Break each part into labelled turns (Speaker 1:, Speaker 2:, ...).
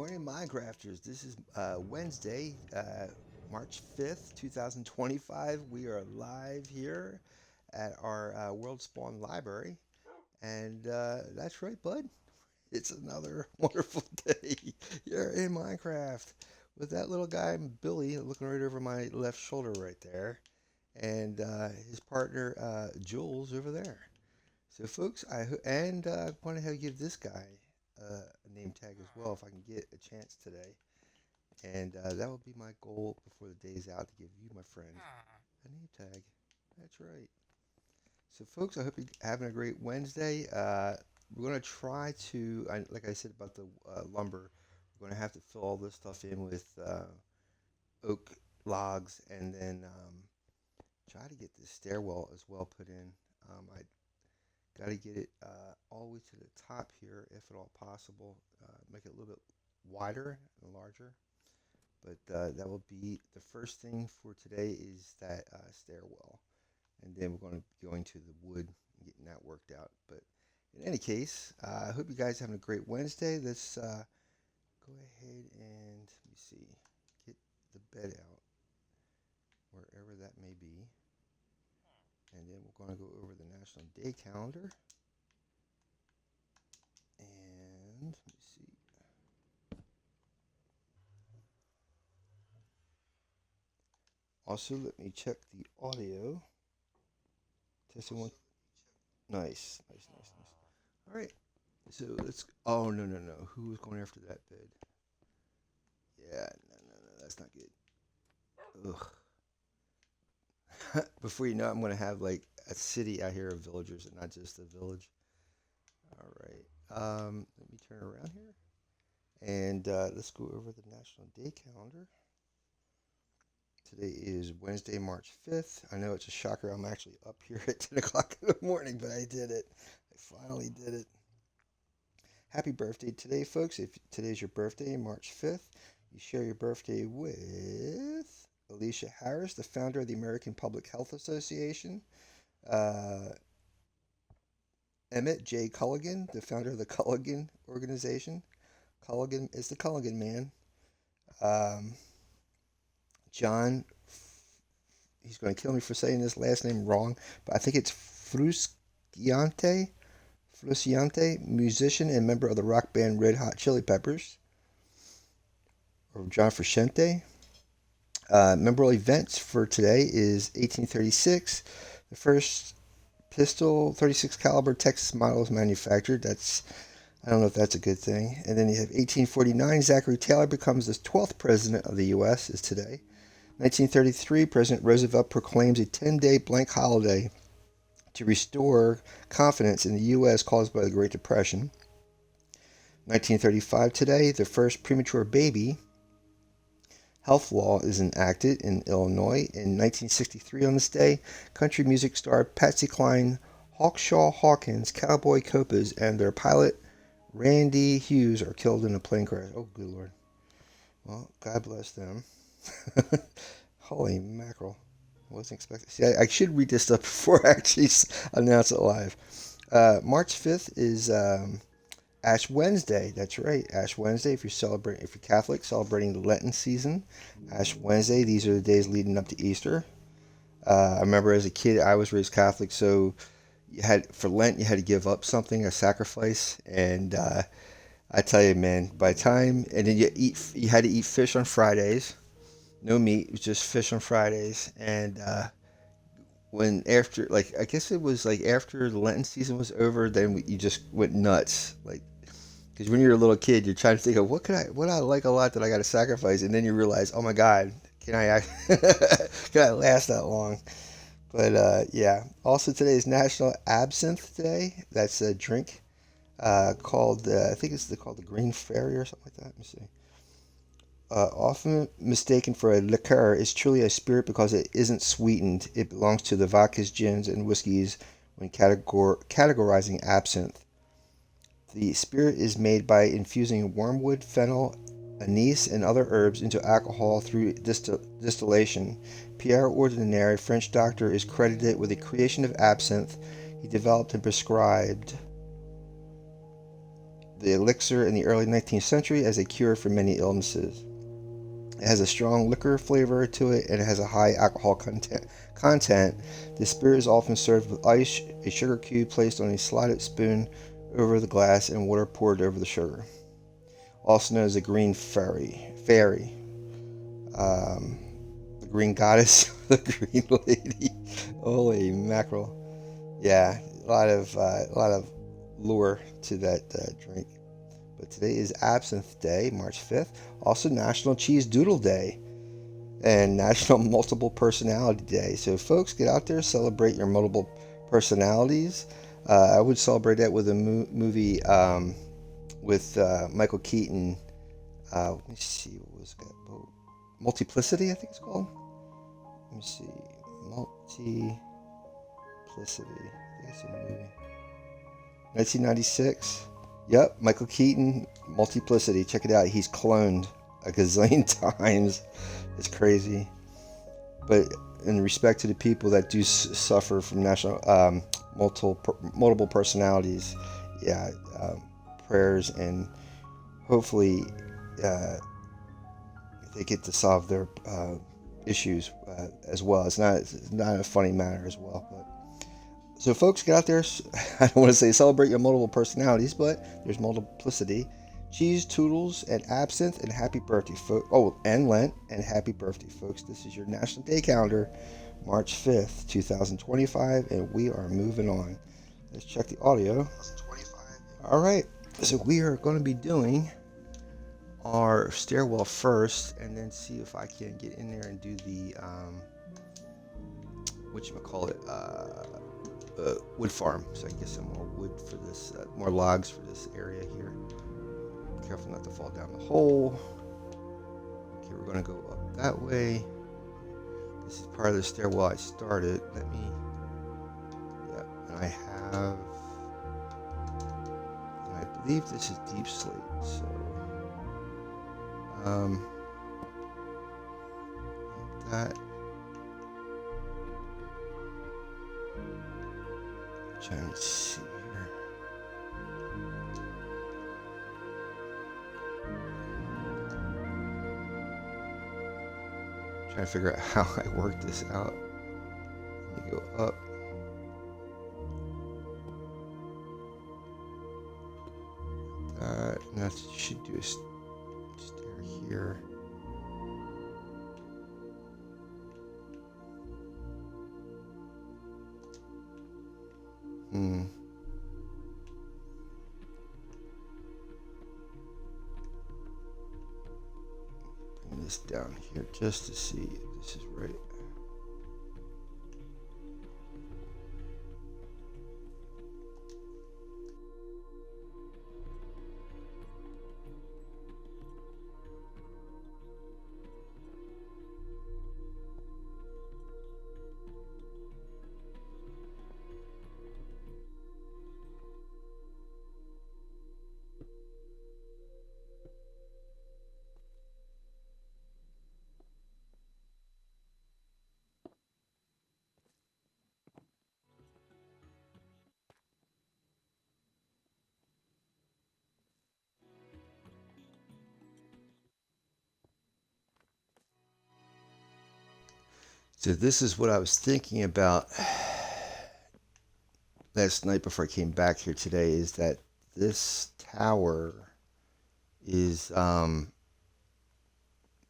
Speaker 1: morning, Minecrafters. This is Wednesday, March 5th, 2025. We are live here at our World Spawn Library. And that's right, bud. It's another wonderful day here in Minecraft with that little guy, Billy, looking right over my left shoulder right there. And his partner, Jules, over there. So, folks, I want to give this guy a name tag as well if I can get a chance today. And that will be my goal before the day is out to give you, my friend, a name tag. That's right. So, folks, I hope you're having a great Wednesday. We're going to try to, like I said about the lumber, we're going to have to fill all this stuff in with oak logs and then try to get this stairwell as well put in. I got to get it all the way to the top here, if at all possible. Make it a little bit wider and larger. But that will be the first thing for today is that stairwell. And then we're going to be going to the wood and getting that worked out. But in any case, I hope you guys are having a great Wednesday. Let's go ahead and, let me see, get the bed out, wherever that may be. And then we're going to go over the National Day calendar. And let me see. Also, let me check the audio. Testing one. Nice, nice, nice, nice. All right. So let's. Oh no, no, no. Who was going after that bed? Yeah, no, no, no. That's not good. Ugh. Before you know, it, I'm gonna have like a city out here of villagers and not just a village. All right. Let me turn around here and let's go over the National Day calendar. Today is Wednesday, March 5th. I know it's a shocker. I'm actually up here at 10 o'clock in the morning, but I did it. I finally did it. Happy birthday today, folks. If today's your birthday, March 5th, you share your birthday with Alicia Harris, the founder of the American Public Health Association. Uh, Emmett J. Culligan, the founder of the Culligan Organization. Culligan is the Culligan man. Um, John, he's going to kill me for saying this last name wrong, but I think it's Frusciante. Frusciante, musician and member of the rock band Red Hot Chili Peppers, or John Frusciante. Memorable events for today is 1836. The first pistol 36 caliber Texas model is manufactured. I don't know if that's a good thing. And then you have 1849. Zachary Taylor becomes the 12th president of the U.S. is today. 1933. President Roosevelt proclaims a 10-day blank holiday to restore confidence in the U.S. caused by the Great Depression. 1935 today, the first premature baby health law is enacted in Illinois. In 1963 on this day, country music star Patsy Cline, Hawkshaw Hawkins, Cowboy Copas, and their pilot Randy Hughes are killed in a plane crash. Oh, good Lord. Well, God bless them. Holy mackerel. I wasn't expecting. See, I should read this stuff before I actually announce it live. March 5th is Ash Wednesday. That's right, Ash Wednesday. If you're Catholic, celebrating the Lenten season. Ash Wednesday. These are the days leading up to Easter. I remember as a kid, I was raised Catholic, so for Lent you had to give up something, a sacrifice, and I tell you, man, by the time and then you had to eat fish on Fridays. No meat, it was just fish on Fridays, and when after like I guess it was like after the Lenten season was over, then you just went nuts, like because when you're a little kid, you're trying to think of what I like a lot that I got to sacrifice, and then you realize, oh my God, can I can I last that long? But yeah. Also today is National Absinthe Day. That's a drink called I think it's called the Green Fairy or something like that. Let me see. Often mistaken for a liqueur, is truly a spirit because it isn't sweetened. It belongs to the vodkas, gins, and whiskeys when categorizing absinthe. The spirit is made by infusing wormwood, fennel, anise, and other herbs into alcohol through distillation. Pierre Ordinaire, French doctor, is credited with the creation of absinthe. He developed and prescribed the elixir in the early 19th century as a cure for many illnesses. It has a strong liquor flavor to it and it has a high alcohol content. The spirit is often served with ice, a sugar cube placed on a slotted spoon over the glass, and water poured over the sugar. Also known as the green fairy, um, the green goddess, the green lady. Holy mackerel! Yeah, a lot of lure to that drink. But today is Absinthe Day, March 5th. Also National Cheese Doodle Day and National Multiple Personality Day. So, folks, get out there, celebrate your multiple personalities. I would celebrate that with a movie with Michael Keaton. Let me see, what was that? Oh, Multiplicity, I think it's called. Let me see. Multiplicity. I think it's a movie. 1996. Yep, Michael Keaton, Multiplicity. Check it out. He's cloned a gazillion times. It's crazy. But in respect to the people that do suffer from multiple personalities, yeah, prayers, and hopefully they get to solve their issues as well. It's not a funny matter as well, but. So, folks, get out there. I don't want to say celebrate your multiple personalities, but there's multiplicity. Cheese, toodles, and absinthe, and happy birthday, folks. Oh, and Lent, and happy birthday, folks. This is your National Day Calendar, March 5th, 2025, and we are moving on. Let's check the audio. All right. So, we are going to be doing our stairwell first, and then see if I can get in there and do the, whatchamacallit, wood farm, so I can get some more wood for this, more logs for this area here. Careful not to fall down the hole. Okay, we're going to go up that way. This is part of the stairwell I started. And I believe this is deep slate, so, like that. Trying to see here. Trying to figure out how I work this out. Let me go up. That should do a stair here. Bring this down here just to see if this is right. So this is what I was thinking about last night before I came back here today, is that this tower is,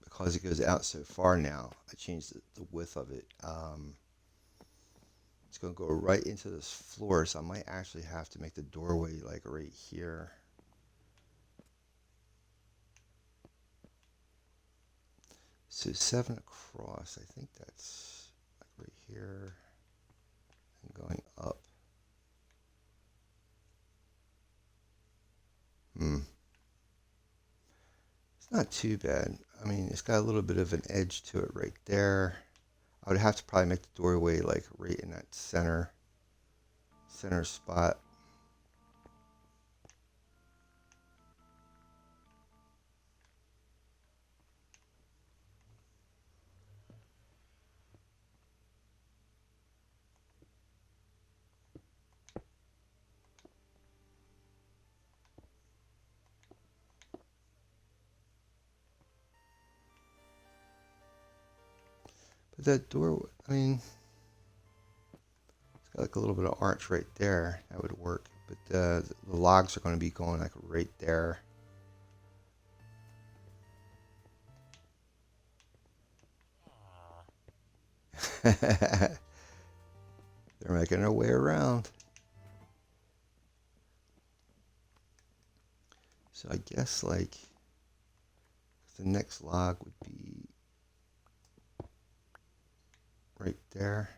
Speaker 1: because it goes out so far now, I changed the width of it. It's going to go right into this floor, so I might actually have to make the doorway like right here. So 7 across, I think that's like right here and going up. It's not too bad. I mean, it's got a little bit of an edge to it right there. I would have to probably make the doorway like right in that center spot. But that door, I mean, it's got like a little bit of arch right there. That would work. But the logs are going to be going like right there. They're making their way around. So I guess like the next log would be right there.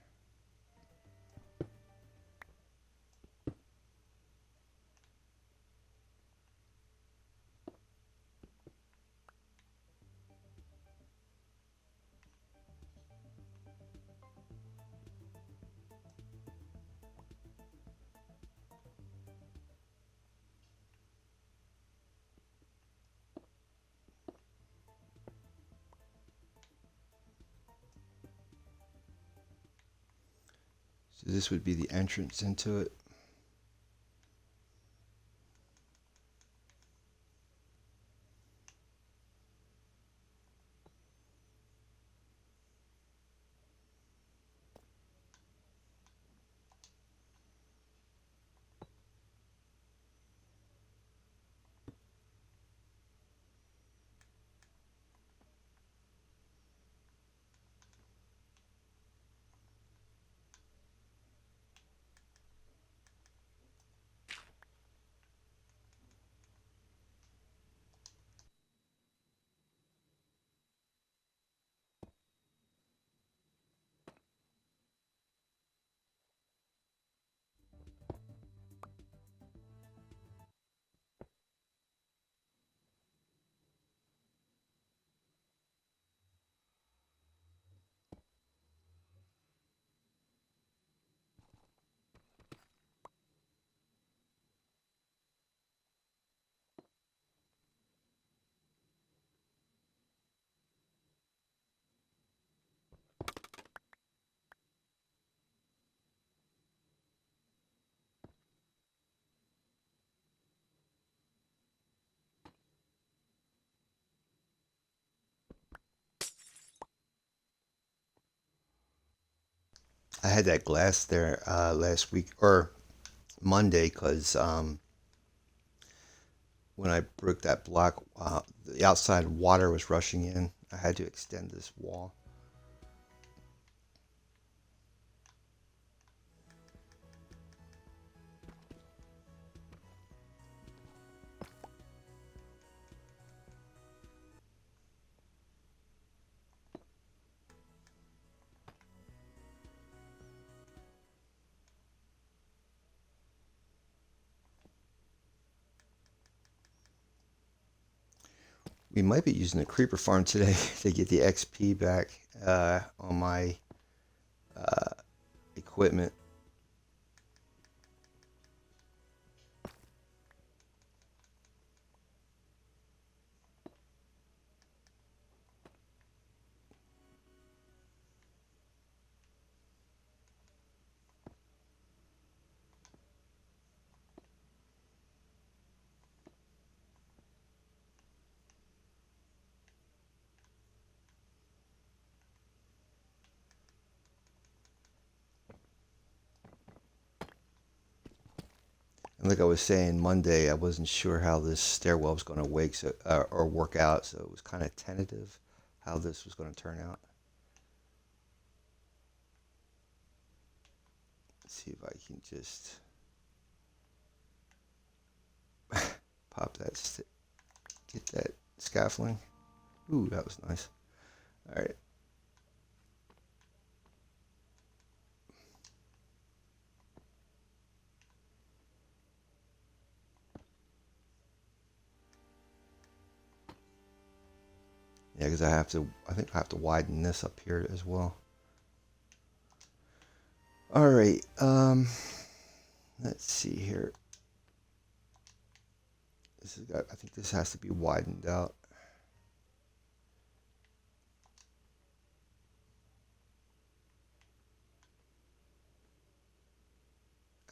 Speaker 1: So this would be the entrance into it. I had that glass there last week or Monday because when I broke that block, the outside water was rushing in. I had to extend this wall. We might be using the creeper farm today to get the XP back on my equipment. And like I was saying Monday, I wasn't sure how this stairwell was going to wake or work out, so it was kind of tentative how this was going to turn out. Let's see if I can just pop that, get that scaffolding. Ooh, that was nice. All right. Yeah, because I think I have to widen this up here as well. All right. Let's see here. I think this has to be widened out.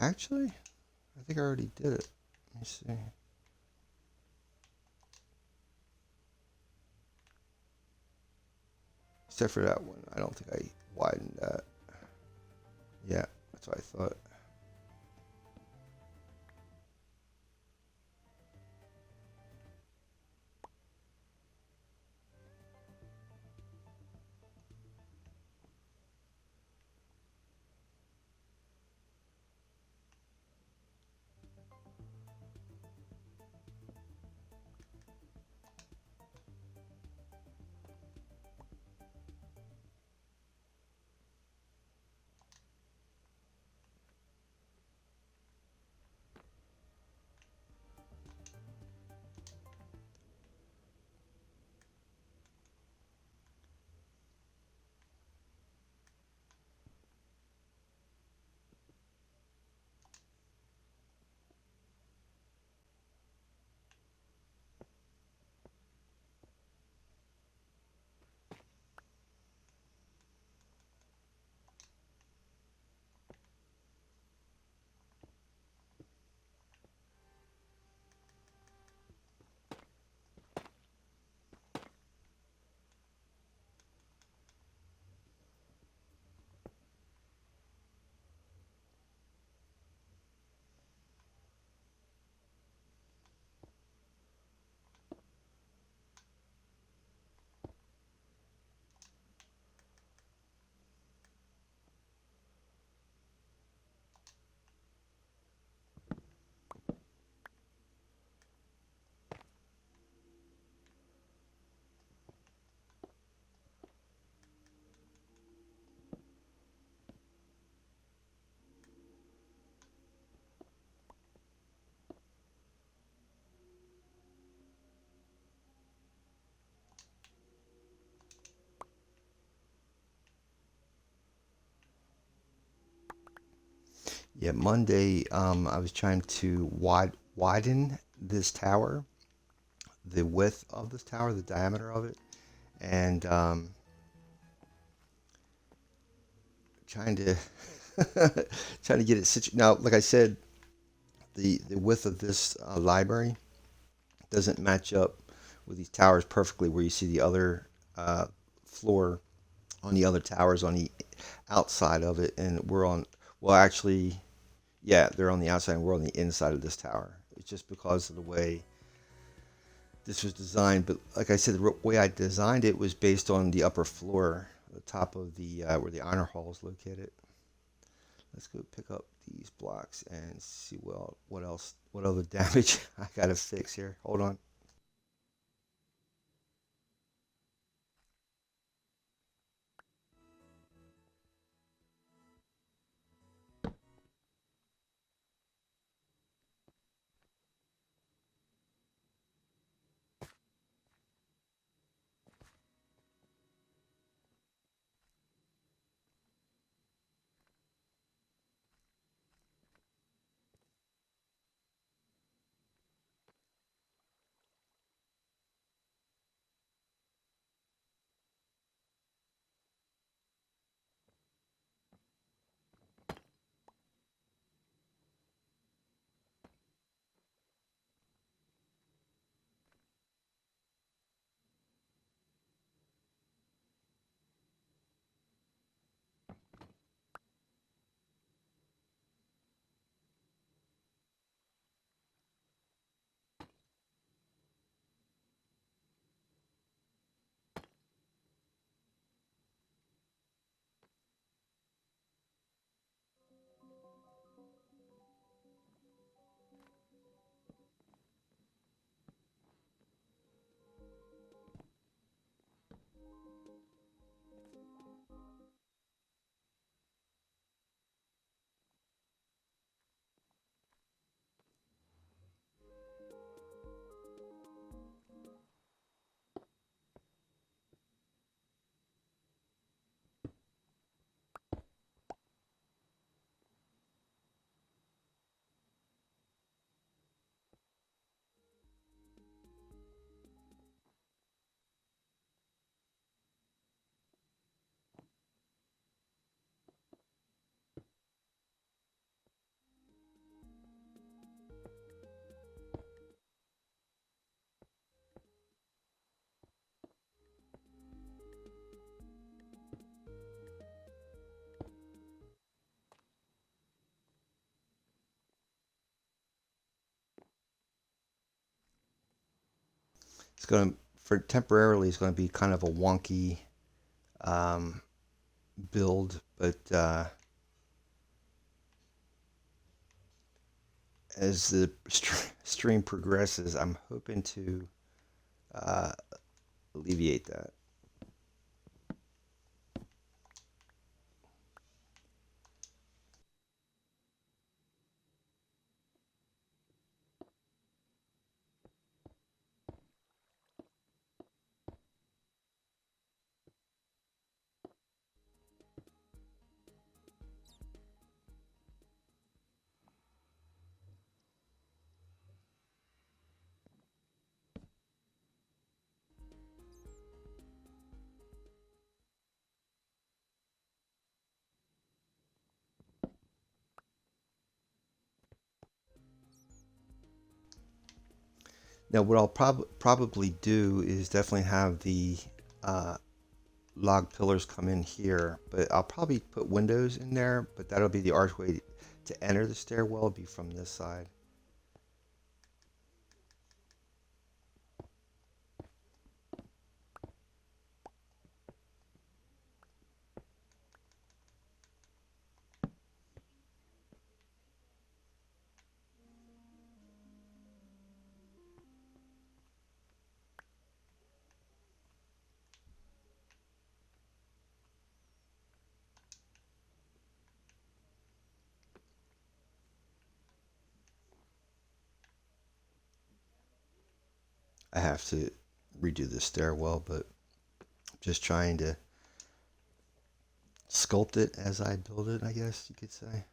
Speaker 1: Actually, I think I already did it. Let me see. Except for that one. I don't think I widened that. Yeah, that's what I thought. Yeah, Monday, I was trying to widen this tower, the width of this tower, the diameter of it, and trying to trying to get it situated. Now, like I said, the width of this library doesn't match up with these towers perfectly. Where you see the other uh, floor on the other towers on the outside of it, and we're on. Well, actually, yeah, they're on the outside, and we're on the inside of this tower. It's just because of the way this was designed. But like I said, the way I designed it was based on the upper floor, the top of the where the honor hall is located. Let's go pick up these blocks and see what else, what other damage I gotta fix here. Hold on. It's going to, for temporarily, it's going to be kind of a wonky um, build, but as the stream progresses, I'm hoping to uh, alleviate that. Now, what I'll probably do is definitely have the uh, log pillars come in here, but I'll probably put windows in there, but that'll be the archway to enter the stairwell, be from this side. I have to redo the stairwell, but just trying to sculpt it as I build it, I guess you could say.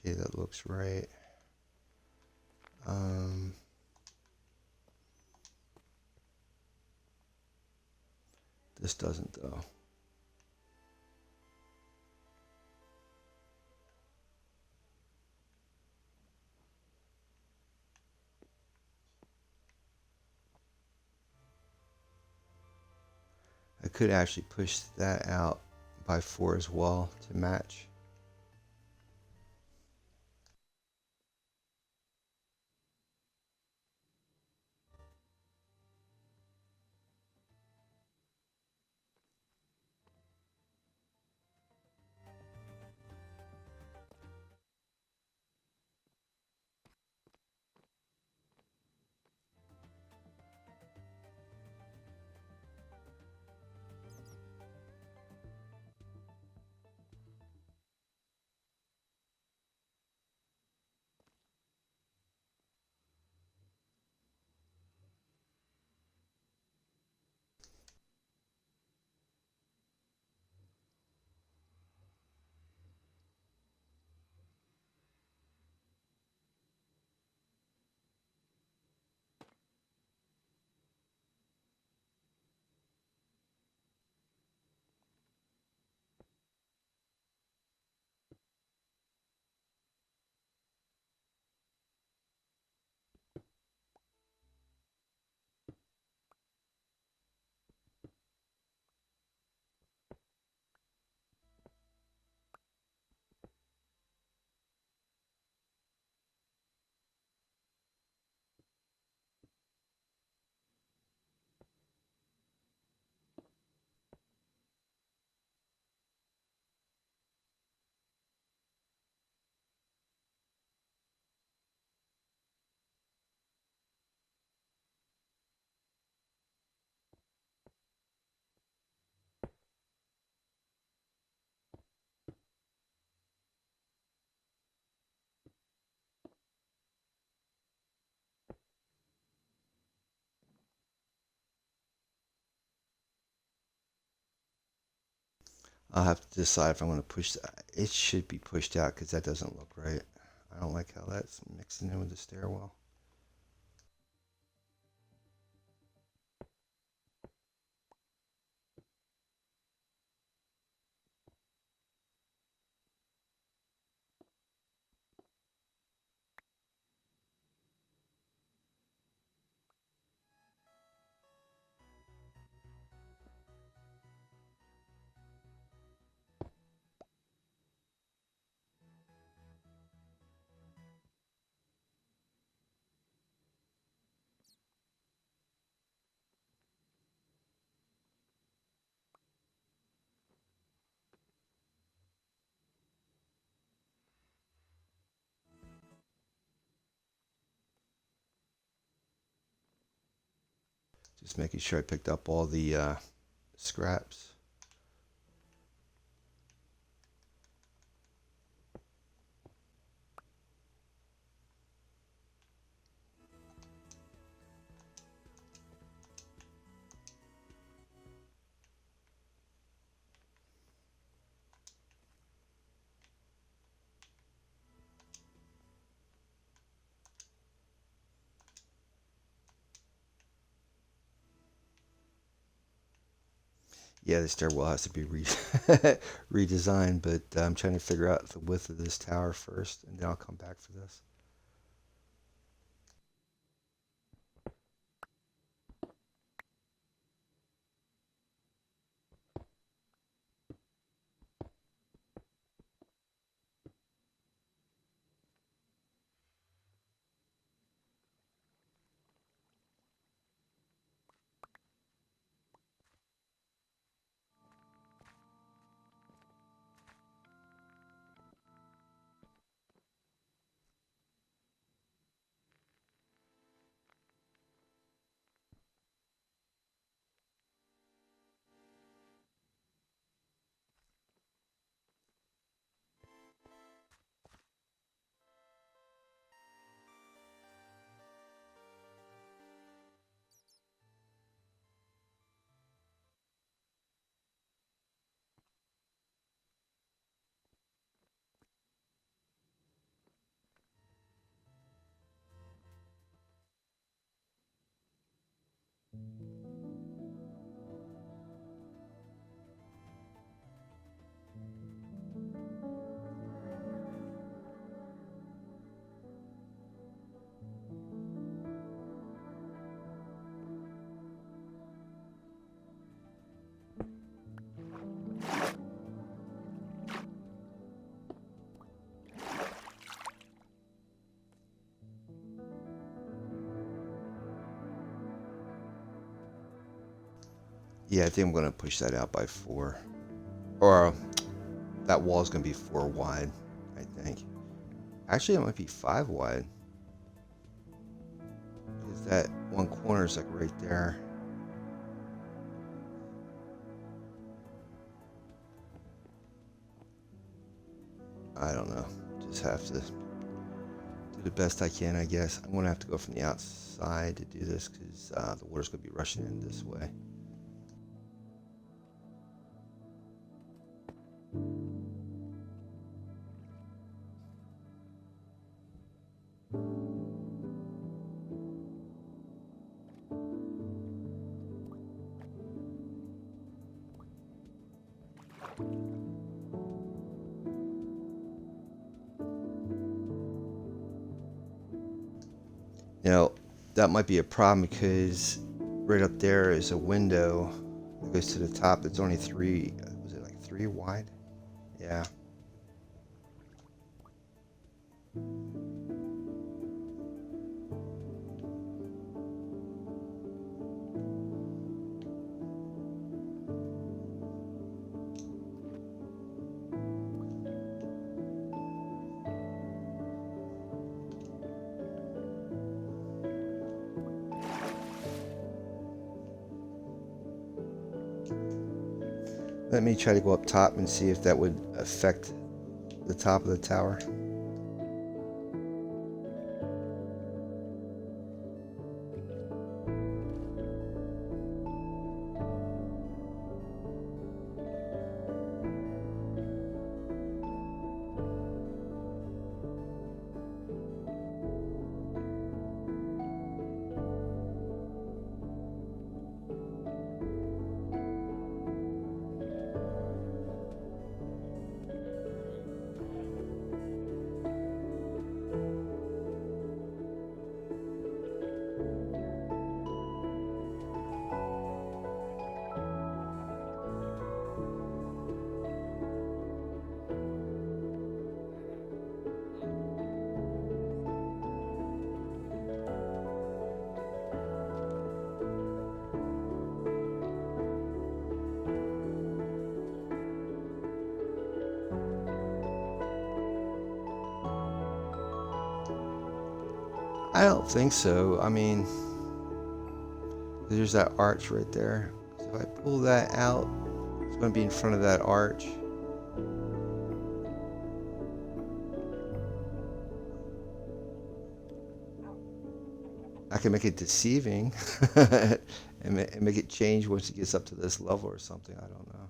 Speaker 1: Okay, that looks right. Um, this doesn't though. I could actually push that out by 4 as well to match. I'll have to decide if I'm going to push that. It should be pushed out because that doesn't look right. I don't like how that's mixing in with the stairwell. Just making sure I picked up all the scraps. Yeah, the stairwell has to be redesigned, but I'm trying to figure out the width of this tower first, and then I'll come back for this. Yeah, I think I'm going to push that out by 4. Or that wall is going to be 4 wide, I think. Actually, it might be 5 wide. Because that one corner is like right there. I don't know. Just have to do the best I can, I guess. I'm going to have to go from the outside to do this because the water's going to be rushing in this way. You know, that might be a problem because right up there is a window that goes to the top. It's only 3, was it like 3 wide? Yeah. Let me try to go up top and see if that would affect the top of the tower. I don't think so. I mean, There's that arch right there. So if I pull that out, it's going to be in front of that arch. I can make it deceiving and make it change once it gets up to this level or something. I don't know.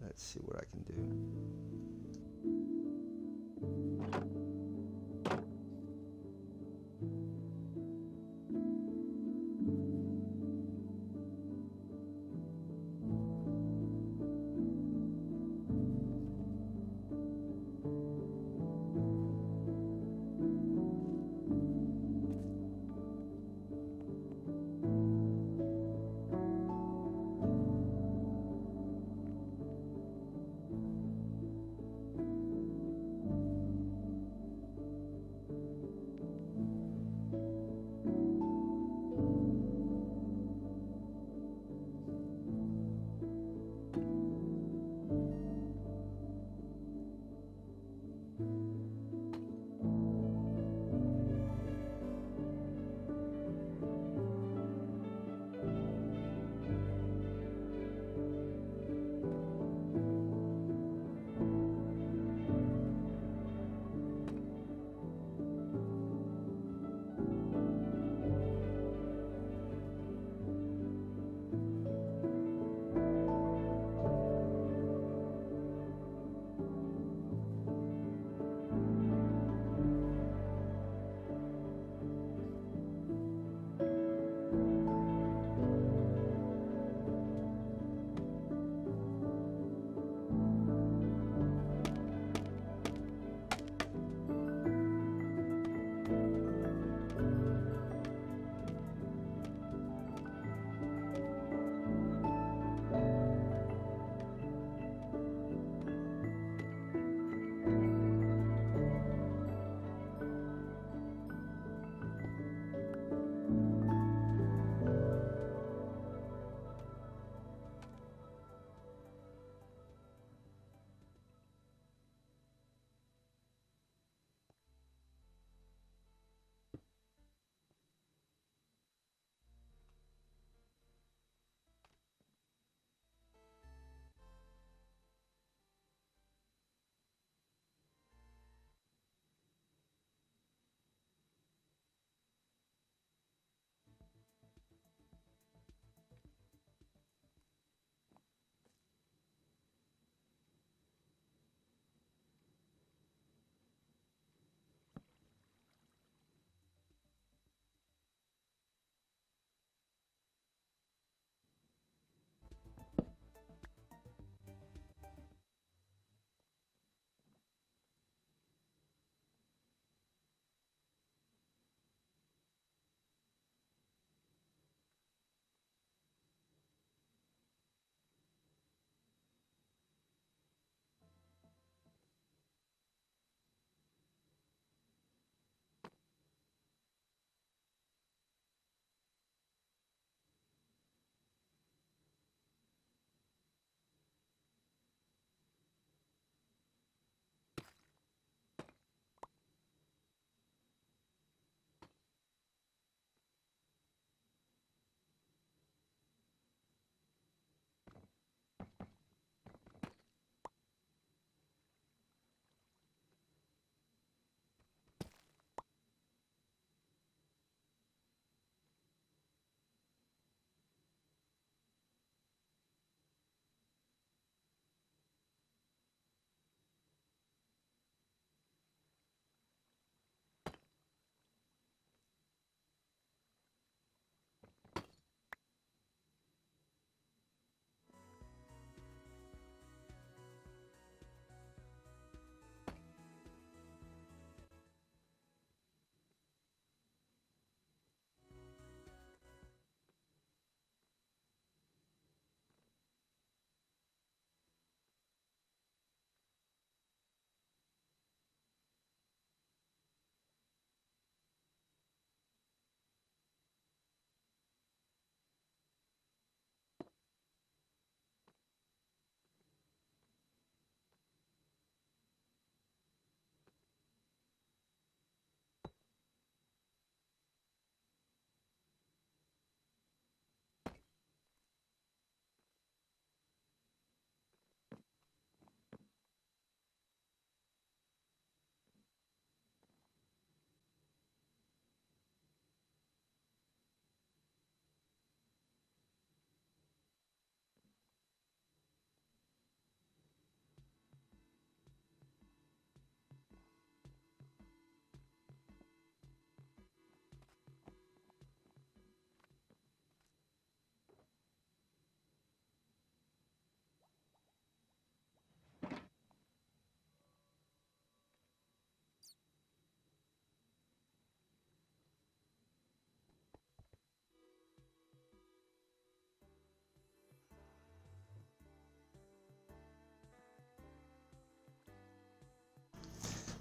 Speaker 1: Let's see what I can do.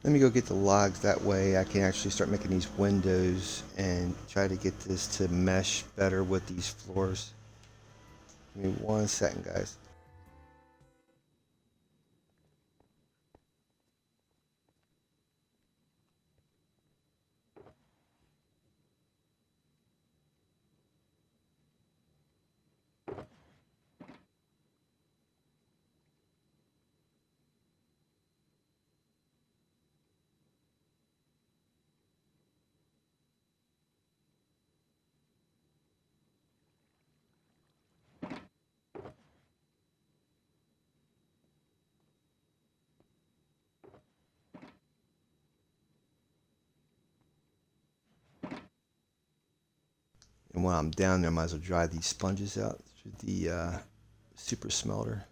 Speaker 1: Let me go get the logs. That way I can actually start making these windows and try to get this to mesh better with these floors. Give me 1 second, guys. And while I'm down there, I might as well dry these sponges out through the super smelter.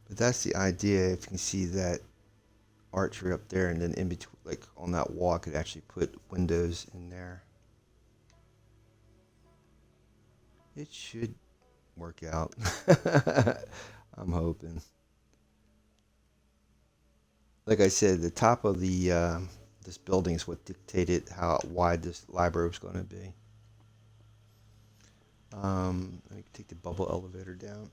Speaker 1: But that's the idea. If you can see that archery up there, and then in between, like on that wall, I could actually put windows in there. It should work out. I'm hoping. Like I said, the top of the this building is what dictated how wide this library was going to be. Let me take the bubble elevator down.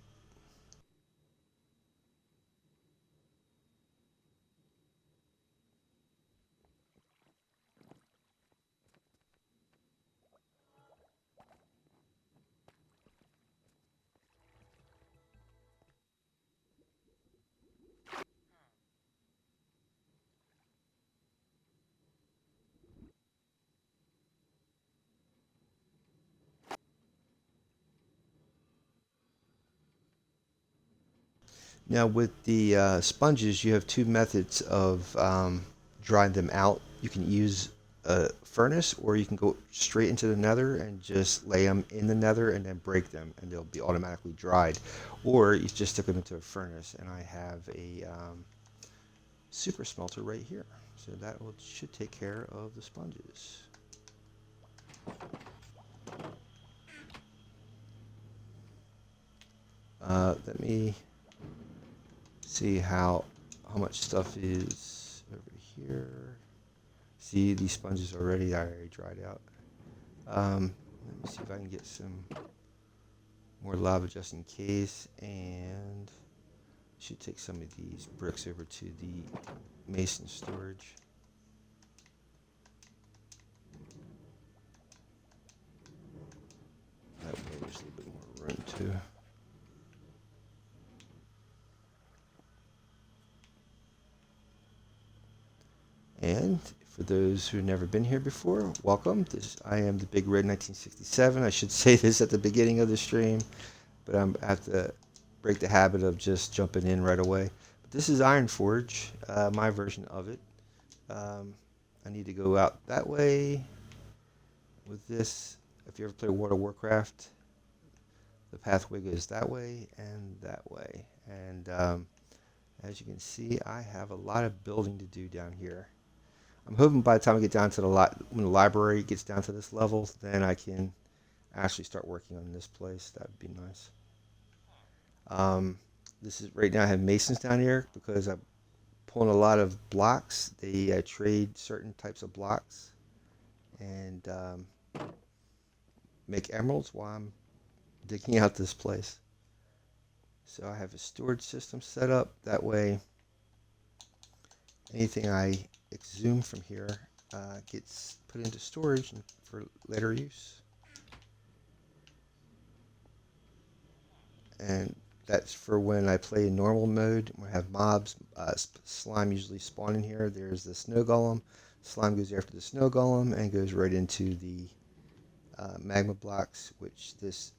Speaker 1: Now with the sponges, you have two methods of drying them out. You can use a furnace, or you can go straight into the nether and just lay them in the nether and then break them, and they'll be automatically dried. Or you just stick them into a furnace, and I have a super smelter right here. So that should take care of the sponges. Let me see how much stuff is over here. See, these sponges already I already dried out. Let me see if I can get some more lava just in case, and should take some of these bricks over to the mason storage. That way there's a little bit more room too. And for those who've never been here before, welcome. I am the Big Red 1967. I should say this at the beginning of the stream, but I have to break the habit of just jumping in right away. But this is Ironforge, my version of it. I need to go out that way with this. If you ever play World of Warcraft, the pathway goes that way and that way. And as you can see, I have a lot of building to do down here. I'm hoping by the time I get down to when the library gets down to this level, then I can actually start working on this place. That would be nice. This is right now I have masons down here because I'm pulling a lot of blocks. They trade certain types of blocks and make emeralds while I'm digging out this place. So I have a storage system set up. That way, anything I exhume from here gets put into storage for later use. And that's for when I play in normal mode. When I have mobs, slime usually spawn in here. There's the snow golem. Slime goes after the snow golem and goes right into the magma blocks, which this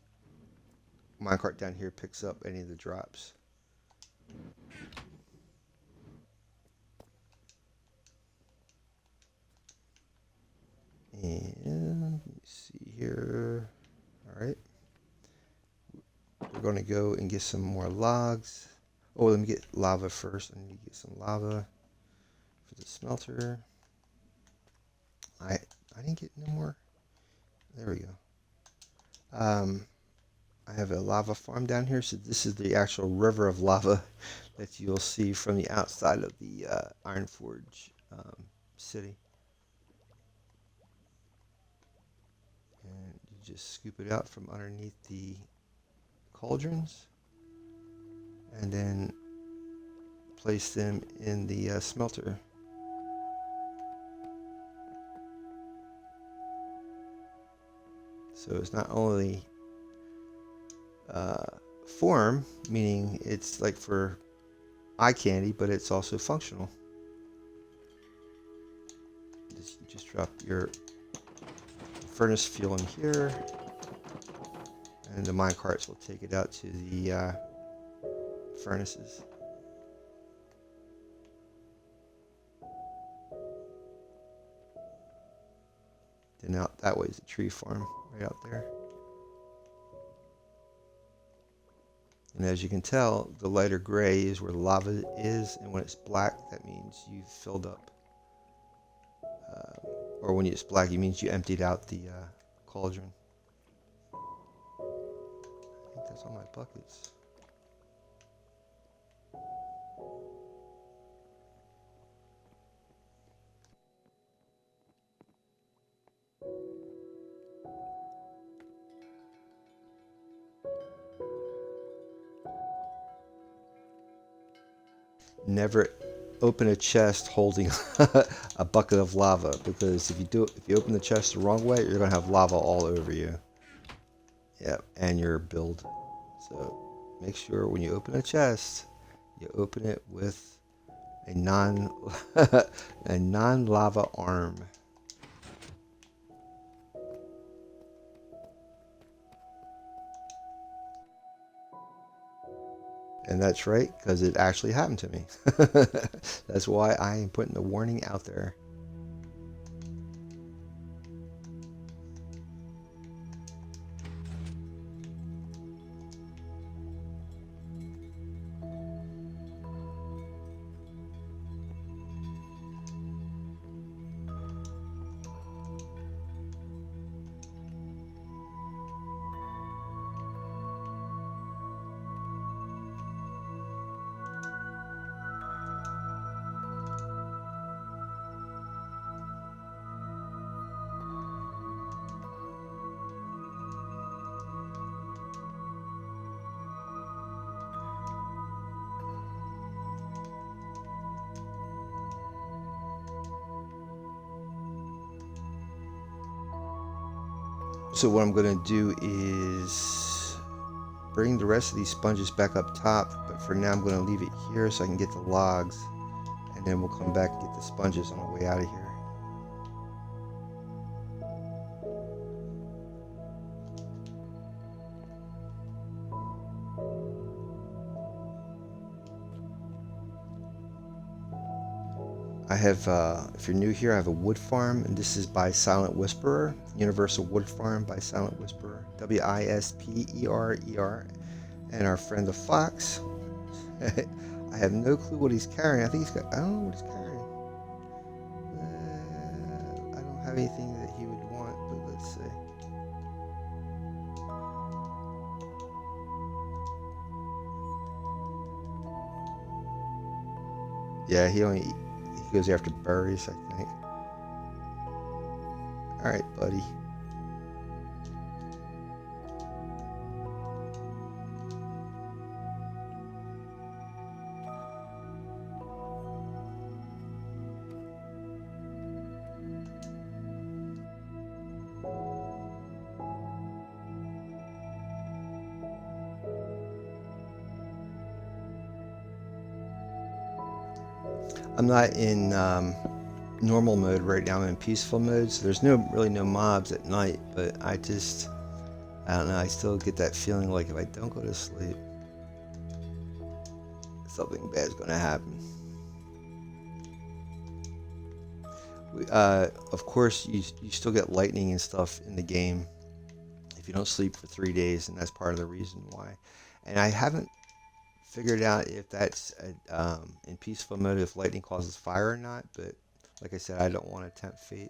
Speaker 1: minecart down here picks up any of the drops. And let me see here. All right. We're going to go and get some more logs. Oh, let me get lava first. I need to get some lava for the smelter. I didn't get no more. There we go. Um, I have a lava farm down here, so this is the actual river of lava that you'll see from the outside of the Ironforge city. And you just scoop it out from underneath the cauldrons and then place them in the smelter. So it's not only uh, form, meaning it's like for eye candy, but it's also functional. Just drop your furnace fuel in here, and the mine carts will take it out to the furnaces. Then out that way is the tree farm, right out there. And as you can tell, the lighter gray is where the lava is, and when it's black, that means you've filled up. Or when it's black, it means you emptied out the cauldron. I think that's all my buckets. Never open a chest holding a bucket of lava, because if you open the chest the wrong way, you're gonna have lava all over you. Yep, and your build. So make sure when you open a chest, you open it with a a non-lava arm. And that's right, because it actually happened to me. That's why I am putting the warning out there. So what I'm going to do is bring the rest of these sponges back up top, but for now I'm going to leave it here so I can get the logs, and then we'll come back and get the sponges on the way out of here. I have, if you're new here, I have a wood farm, and this is by Silent Whisperer, Universal Wood Farm by Silent Whisperer, Whisperer, and our friend the Fox. I have no clue what he's carrying. I think he's got, I don't know what he's carrying. I don't have anything that he would want, but let's see. Yeah, he goes after berries, I think. Alright, buddy. I'm not in normal mode right now. I'm in peaceful mode, so there's really no mobs at night, but I don't know, I still get that feeling like if I don't go to sleep, something bad's gonna happen. Of course, you still get lightning and stuff in the game if you don't sleep for 3 days, and that's part of the reason why. And I haven't figured out if that's in peaceful mode, if lightning causes fire or not, but like I said, I don't want to tempt fate.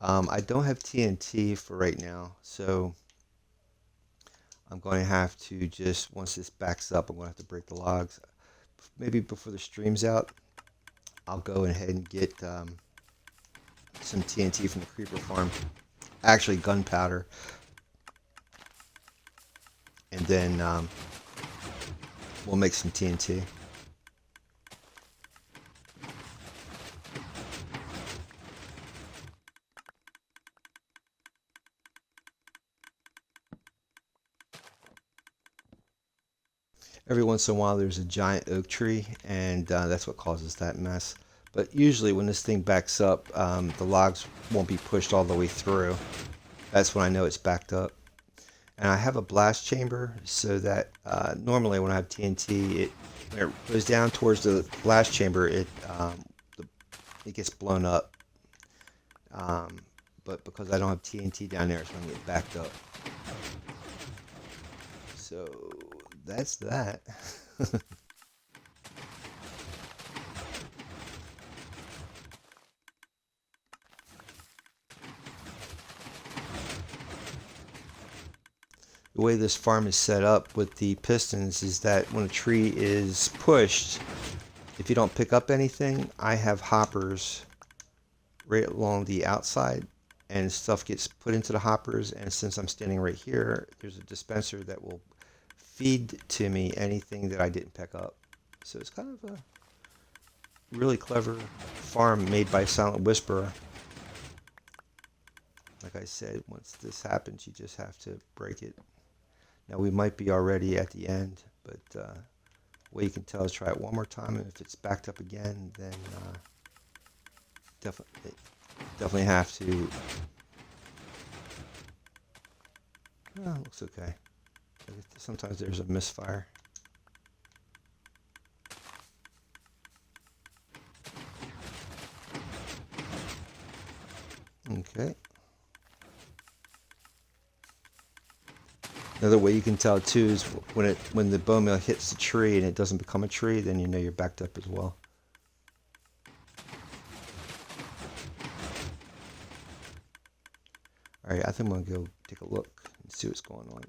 Speaker 1: I don't have TNT for right now, so I'm going to have to just, once this backs up, I'm going to have to break the logs. Maybe before the stream's out, I'll go ahead and get some TNT from the creeper farm. Actually, gunpowder. And then we'll make some TNT. Every once in a while, there's a giant oak tree, and that's what causes that mess. But usually, when this thing backs up, the logs won't be pushed all the way through. That's when I know it's backed up. And I have a blast chamber so that normally when I have TNT, when it goes down towards the blast chamber, it gets blown up. Um, but because I don't have TNT down there, it's going to get backed up. So that's that. The way this farm is set up with the pistons is that when a tree is pushed, if you don't pick up anything, I have hoppers right along the outside, and stuff gets put into the hoppers, and since I'm standing right here, there's a dispenser that will feed to me anything that I didn't pick up. So it's kind of a really clever farm made by Silent Whisperer. Like I said, once this happens, you just have to break it. Now we might be already at the end, but way you can tell is try it one more time, and if it's backed up again, then definitely have to. Oh, looks okay. Sometimes there's a misfire. Okay. Another way you can tell too is when the bone meal hits the tree and it doesn't become a tree, then you know you're backed up as well. All right, I think I'm gonna go take a look and see what's going on.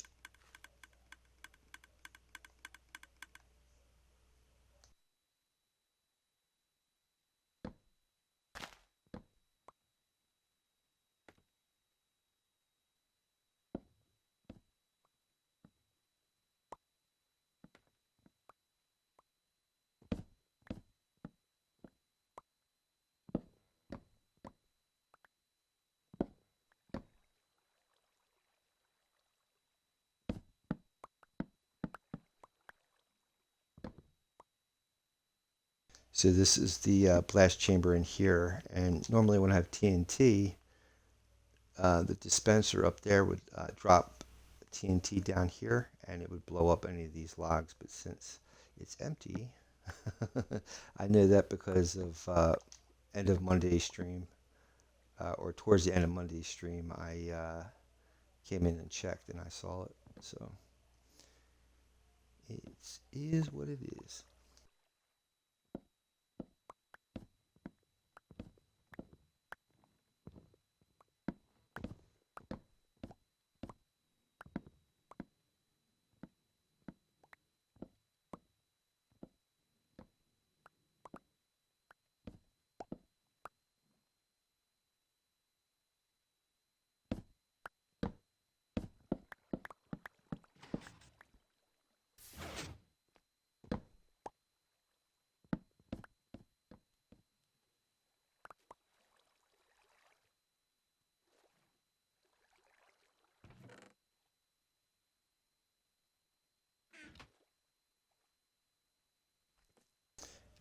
Speaker 1: So this is the blast chamber in here, and normally when I have TNT, the dispenser up there would drop TNT down here, and it would blow up any of these logs. But since it's empty, I know that because of end of Monday stream, or towards the end of Monday stream, I came in and checked, and I saw it. So it is what it is.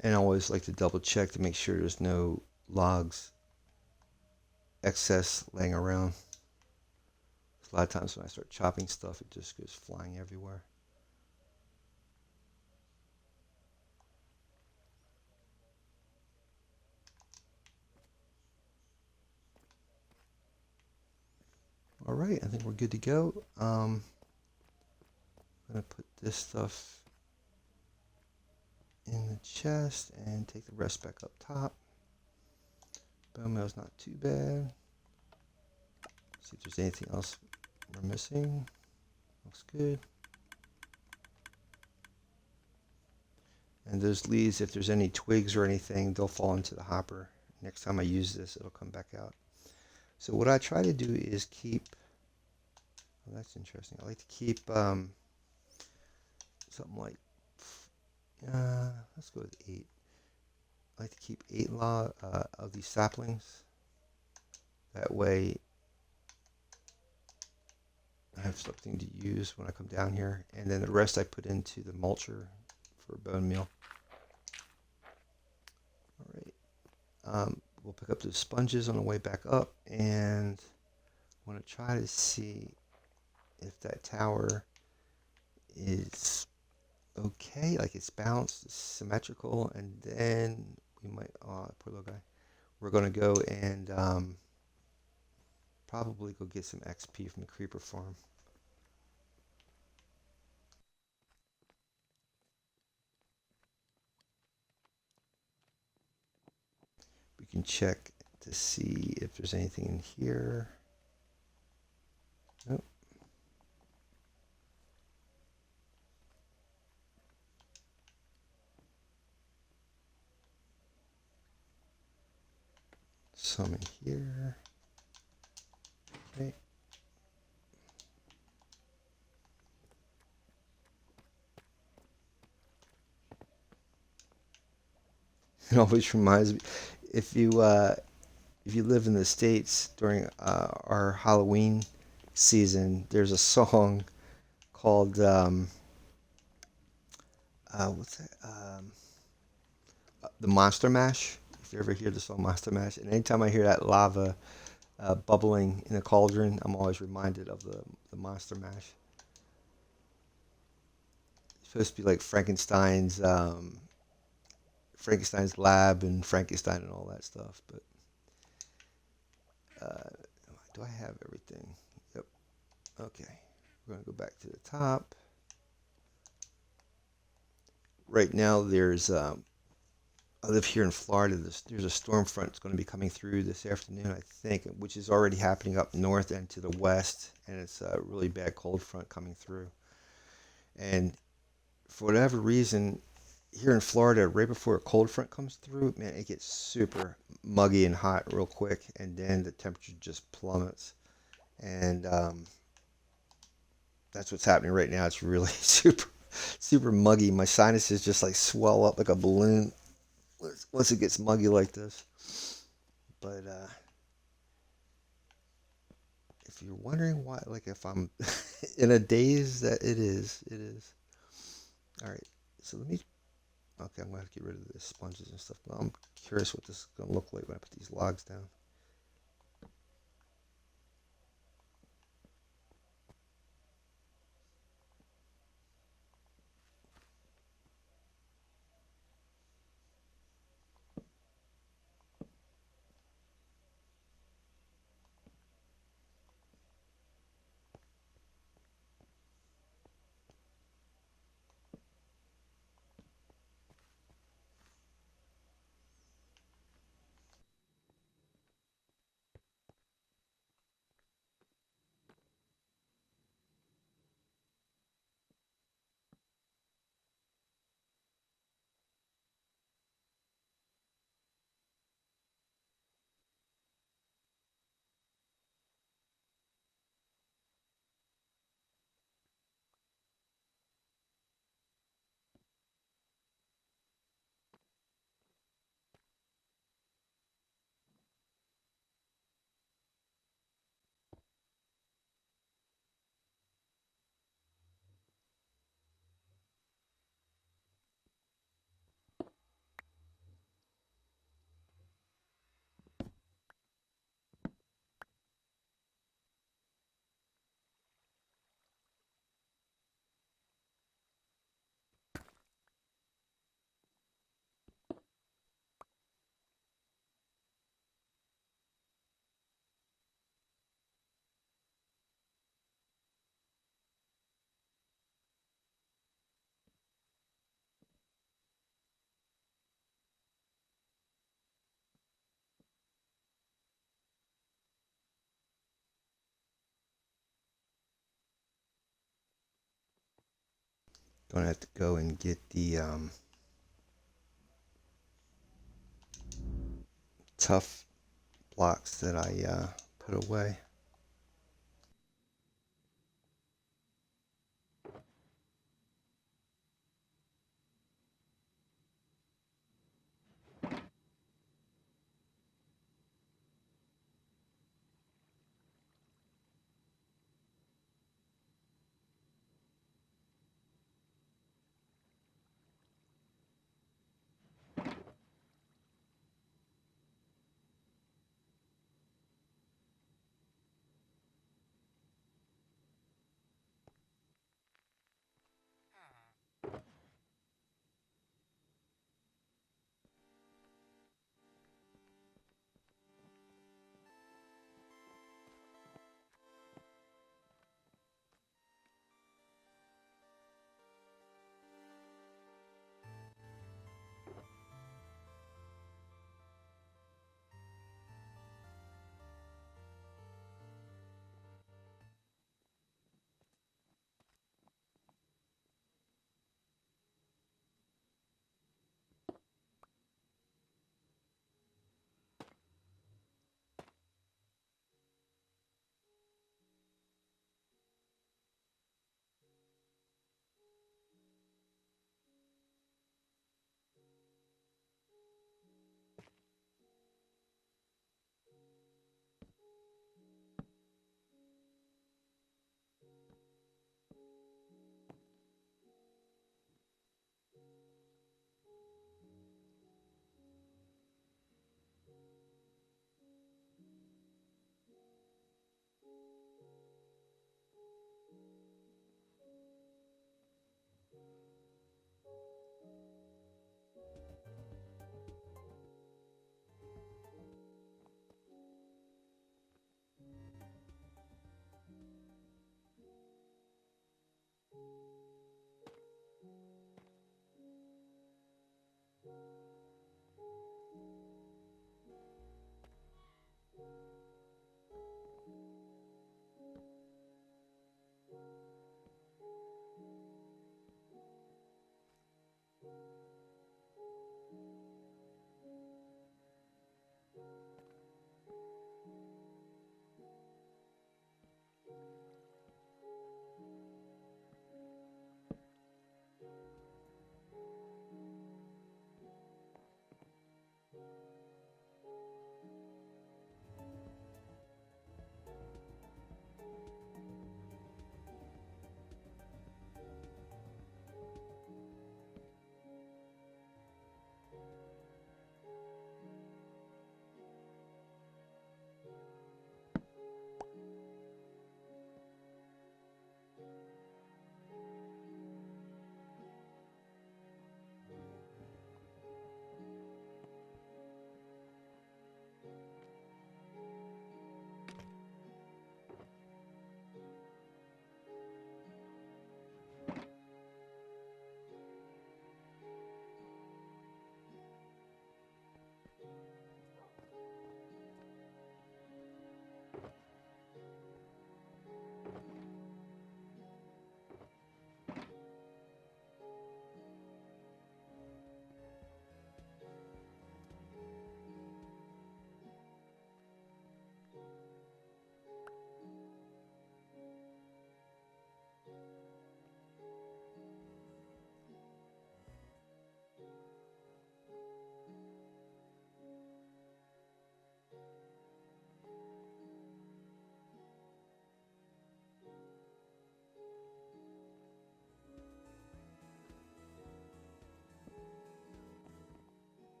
Speaker 1: And I always like to double check to make sure there's no logs excess laying around. A lot of times when I start chopping stuff, it just goes flying everywhere. All right, I think we're good to go. I'm gonna put this stuff in the chest and take the rest back up top. Bone meal's not too bad. See if there's anything else we're missing. Looks good. And those leaves, if there's any twigs or anything, they'll fall into the hopper. Next time I use this, it'll come back out. So what I try to do is keep, oh, that's interesting. I like to keep something like, let's go with 8. I like to keep 8 of these saplings. That way I have something to use when I come down here. And then the rest I put into the mulcher for bone meal. All right. We'll pick up the sponges on the way back up, and I want to try to see if that tower is okay, like it's balanced, it's symmetrical, and then we might, oh, poor little guy. We're going to go and probably go get some XP from the creeper farm. We can check to see if there's anything in here. Nope. Some in here. Okay. It always reminds me, if you live in the States during our Halloween season, there's a song called what's that? The Monster Mash. If you ever hear the song Monster Mash, and anytime I hear that lava bubbling in a cauldron, I'm always reminded of the Monster Mash. It's supposed to be like Frankenstein's lab and Frankenstein and all that stuff. But do I have everything? Yep. Okay. We're gonna go back to the top. Right now, I live here in Florida. There's a storm front that's going to be coming through this afternoon, I think, which is already happening up north and to the west, and it's a really bad cold front coming through. And for whatever reason, here in Florida, right before a cold front comes through, man, it gets super muggy and hot real quick, and then the temperature just plummets. And that's what's happening right now. It's really super muggy. My sinuses just like swell up like a balloon once it gets muggy like this. But if you're wondering why, like if I'm in a daze, that it is, it is. All right, so let me. Okay, I'm gonna have to get rid of the sponges and stuff. Now I'm curious what this is gonna look like when I put these logs down. Gonna have to go and get the tough blocks that I put away.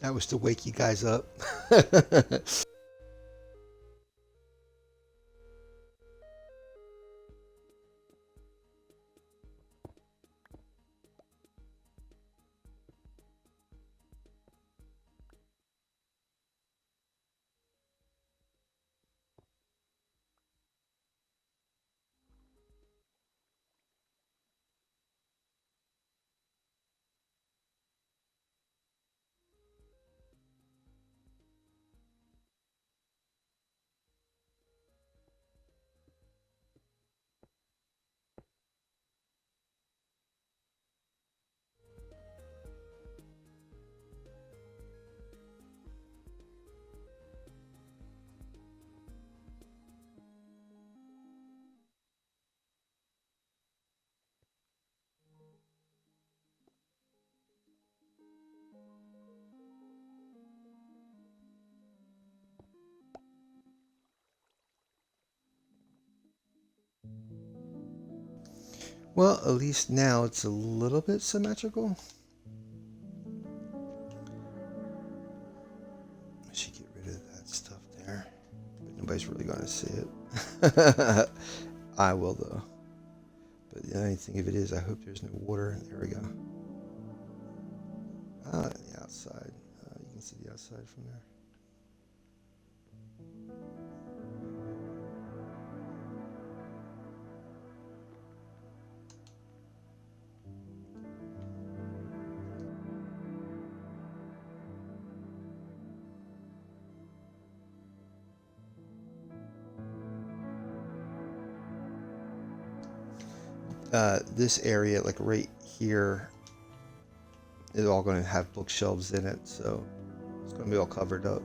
Speaker 1: That was to wake you guys up. Well, at least now it's a little bit symmetrical. I should get rid of that stuff there, but nobody's really going to see it. I will, though. But the only thing of it is, I hope there's no water. There we go. Ah, the outside. You can see the outside from there. This area, like right here, is all going to have bookshelves in it, so it's going to be all covered up.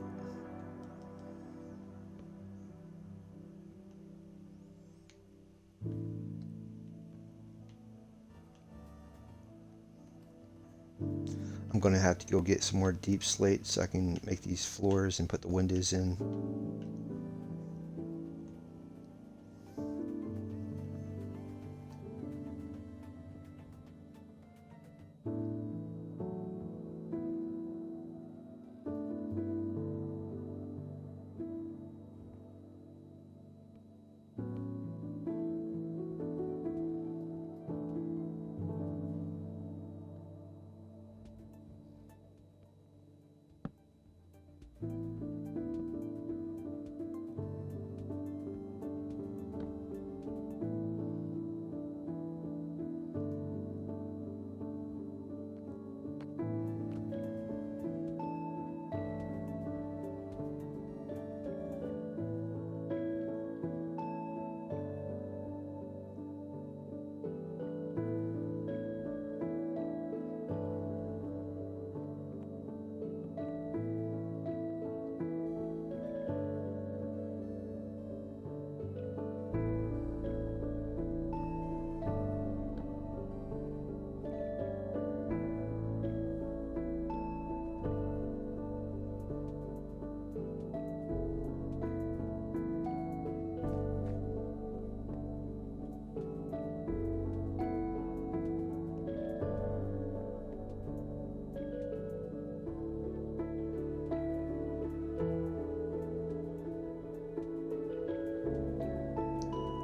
Speaker 1: I'm going to have to go get some more deep slate so I can make these floors and put the windows in.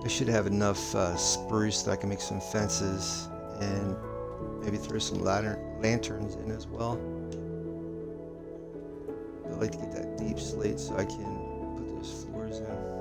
Speaker 1: I should have enough spruce that I can make some fences and maybe throw some lanterns in as well. I like to get that deep slate so I can put those floors in.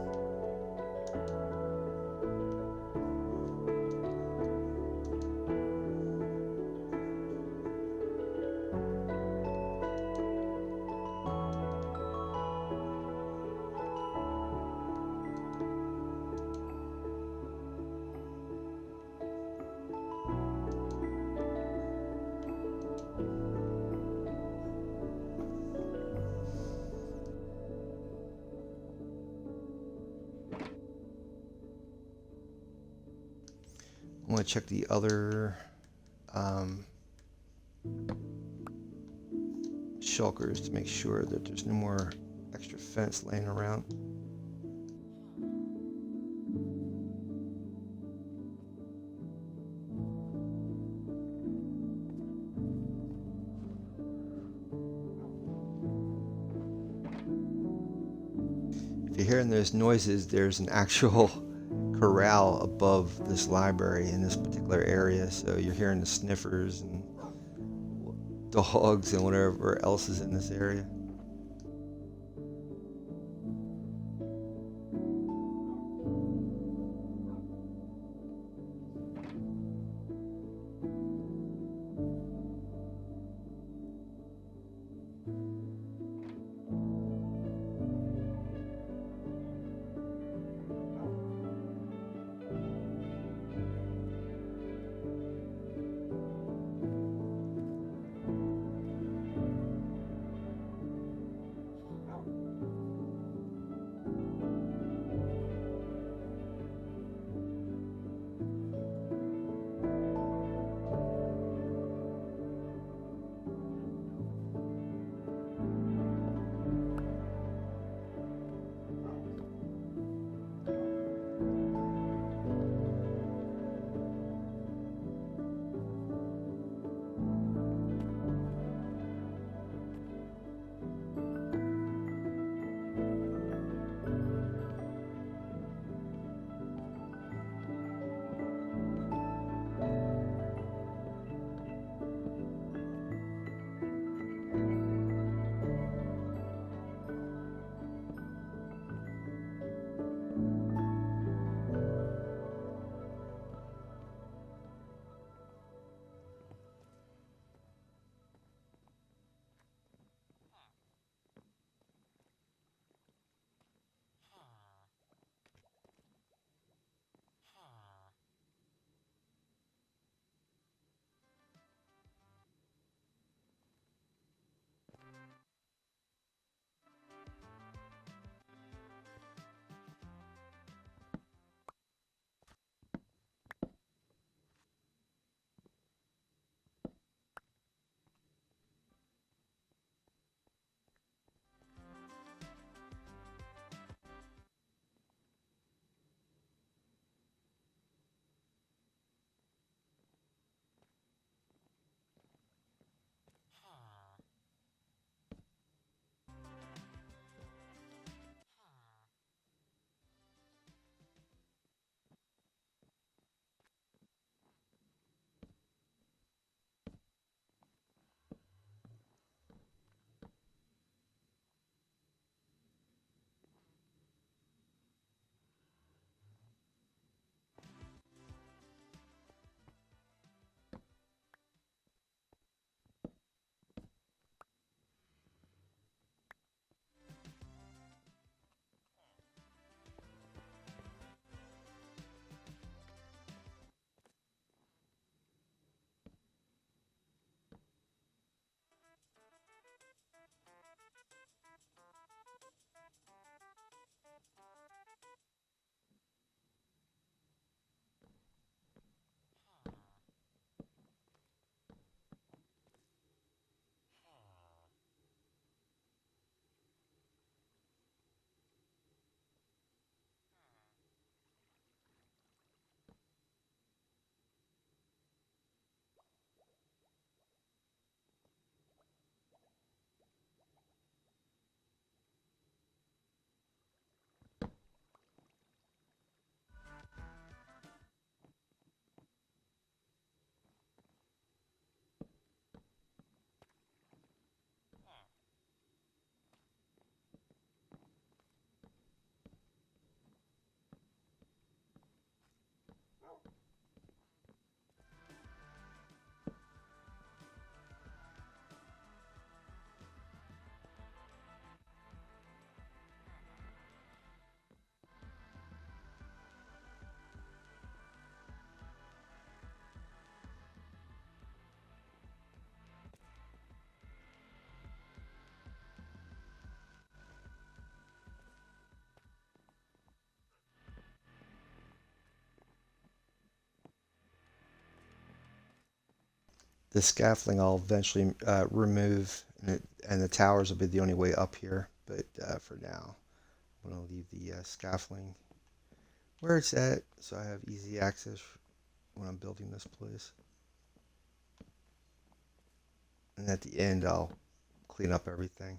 Speaker 1: I'm going to check the other shulkers to make sure that there's no more extra fence laying around. If you're hearing those noises, there's an actual corral above this library in this particular area, so you're hearing the sniffers and dogs and whatever else is in this area. The scaffolding I'll eventually remove, and the towers will be the only way up here. But for now, I'm going to leave the scaffolding where it's at so I have easy access when I'm building this place. And at the end, I'll clean up everything.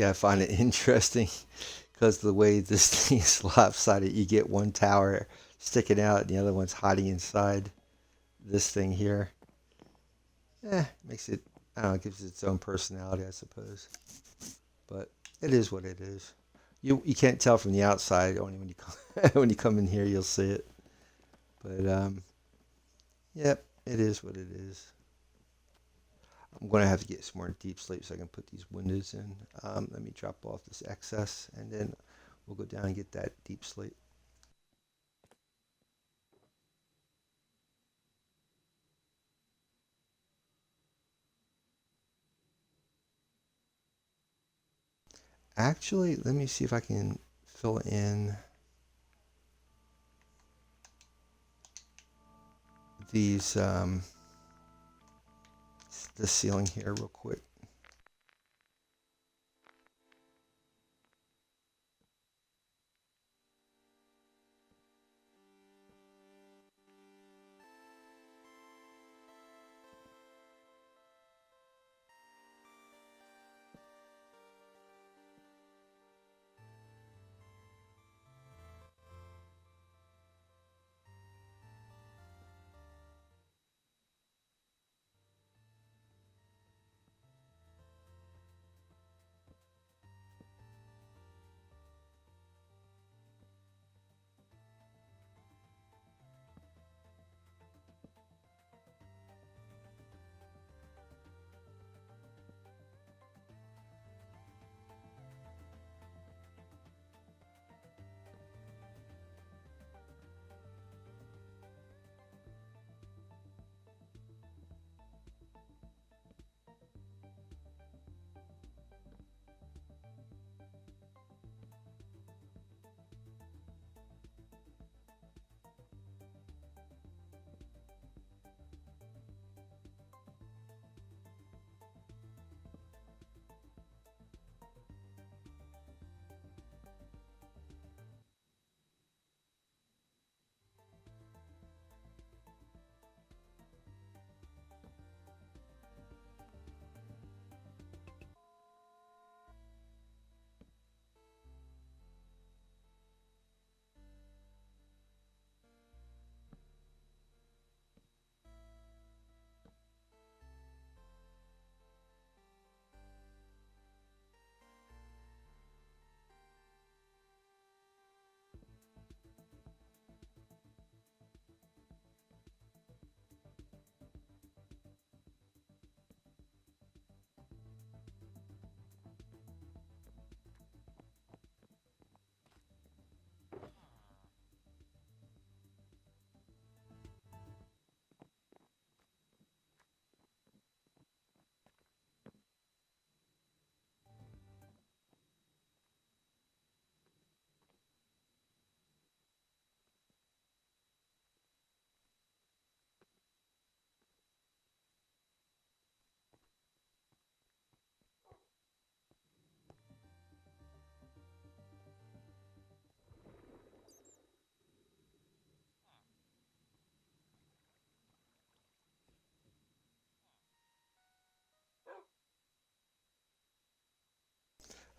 Speaker 1: Yeah, I find it interesting because the way this thing is lopsided, you get one tower sticking out and the other one's hiding inside this thing here. Makes it, I don't know, gives it its own personality, I suppose. But it is what it is. You can't tell from the outside. Only when you come when you come in here, you'll see it. But yep, it is what it is. I'm going to have to get some more deep slate so I can put these windows in. Let me drop off this excess, and then we'll go down and get that deep slate. Actually, let me see if I can fill in these the ceiling here real quick.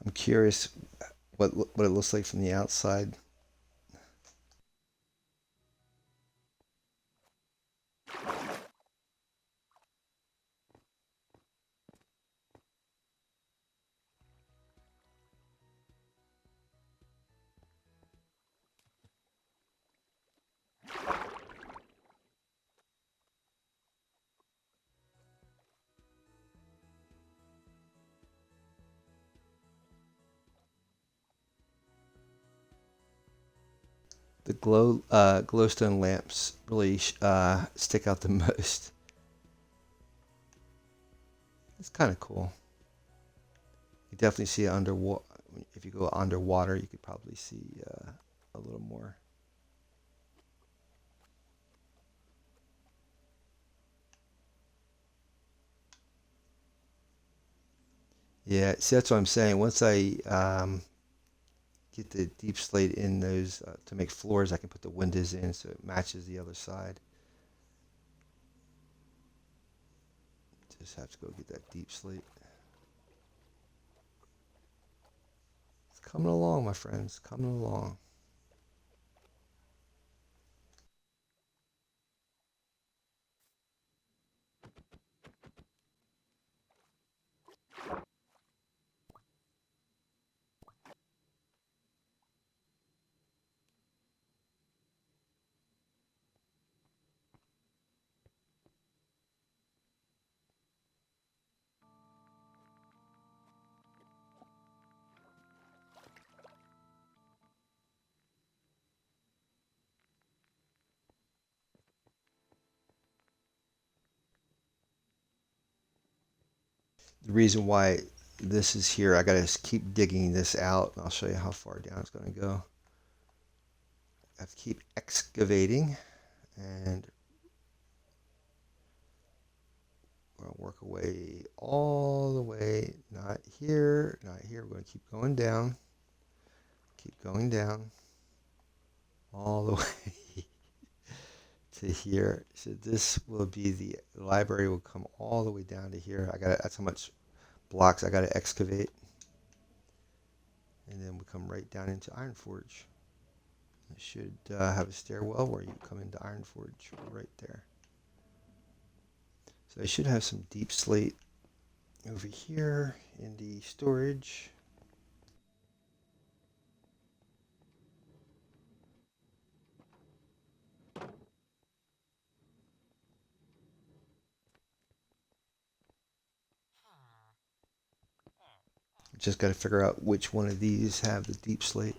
Speaker 1: I'm curious what it looks like from the outside. The glowstone lamps really stick out the most. It's kind of cool. You definitely see it underwater. If you go underwater, you could probably see a little more. Yeah, see, that's what I'm saying. Once I get the deep slate in those to make floors, I can put the windows in so it matches the other side. Just have to go get that deep slate. Coming along, my friends, coming along. The reason why this is here, I gotta keep digging this out. I'll show you how far down it's gonna go. I have to keep excavating, and we're gonna work away all the way, not here, not here. We're gonna keep going down, all the way to here. So this will be the library will come all the way down to here. That's how much blocks I gotta excavate. And then we come right down into Ironforge. It should have a stairwell where you come into Ironforge right there. So I should have some deep slate over here in the storage. Just got to figure out which one of these have the deep slate.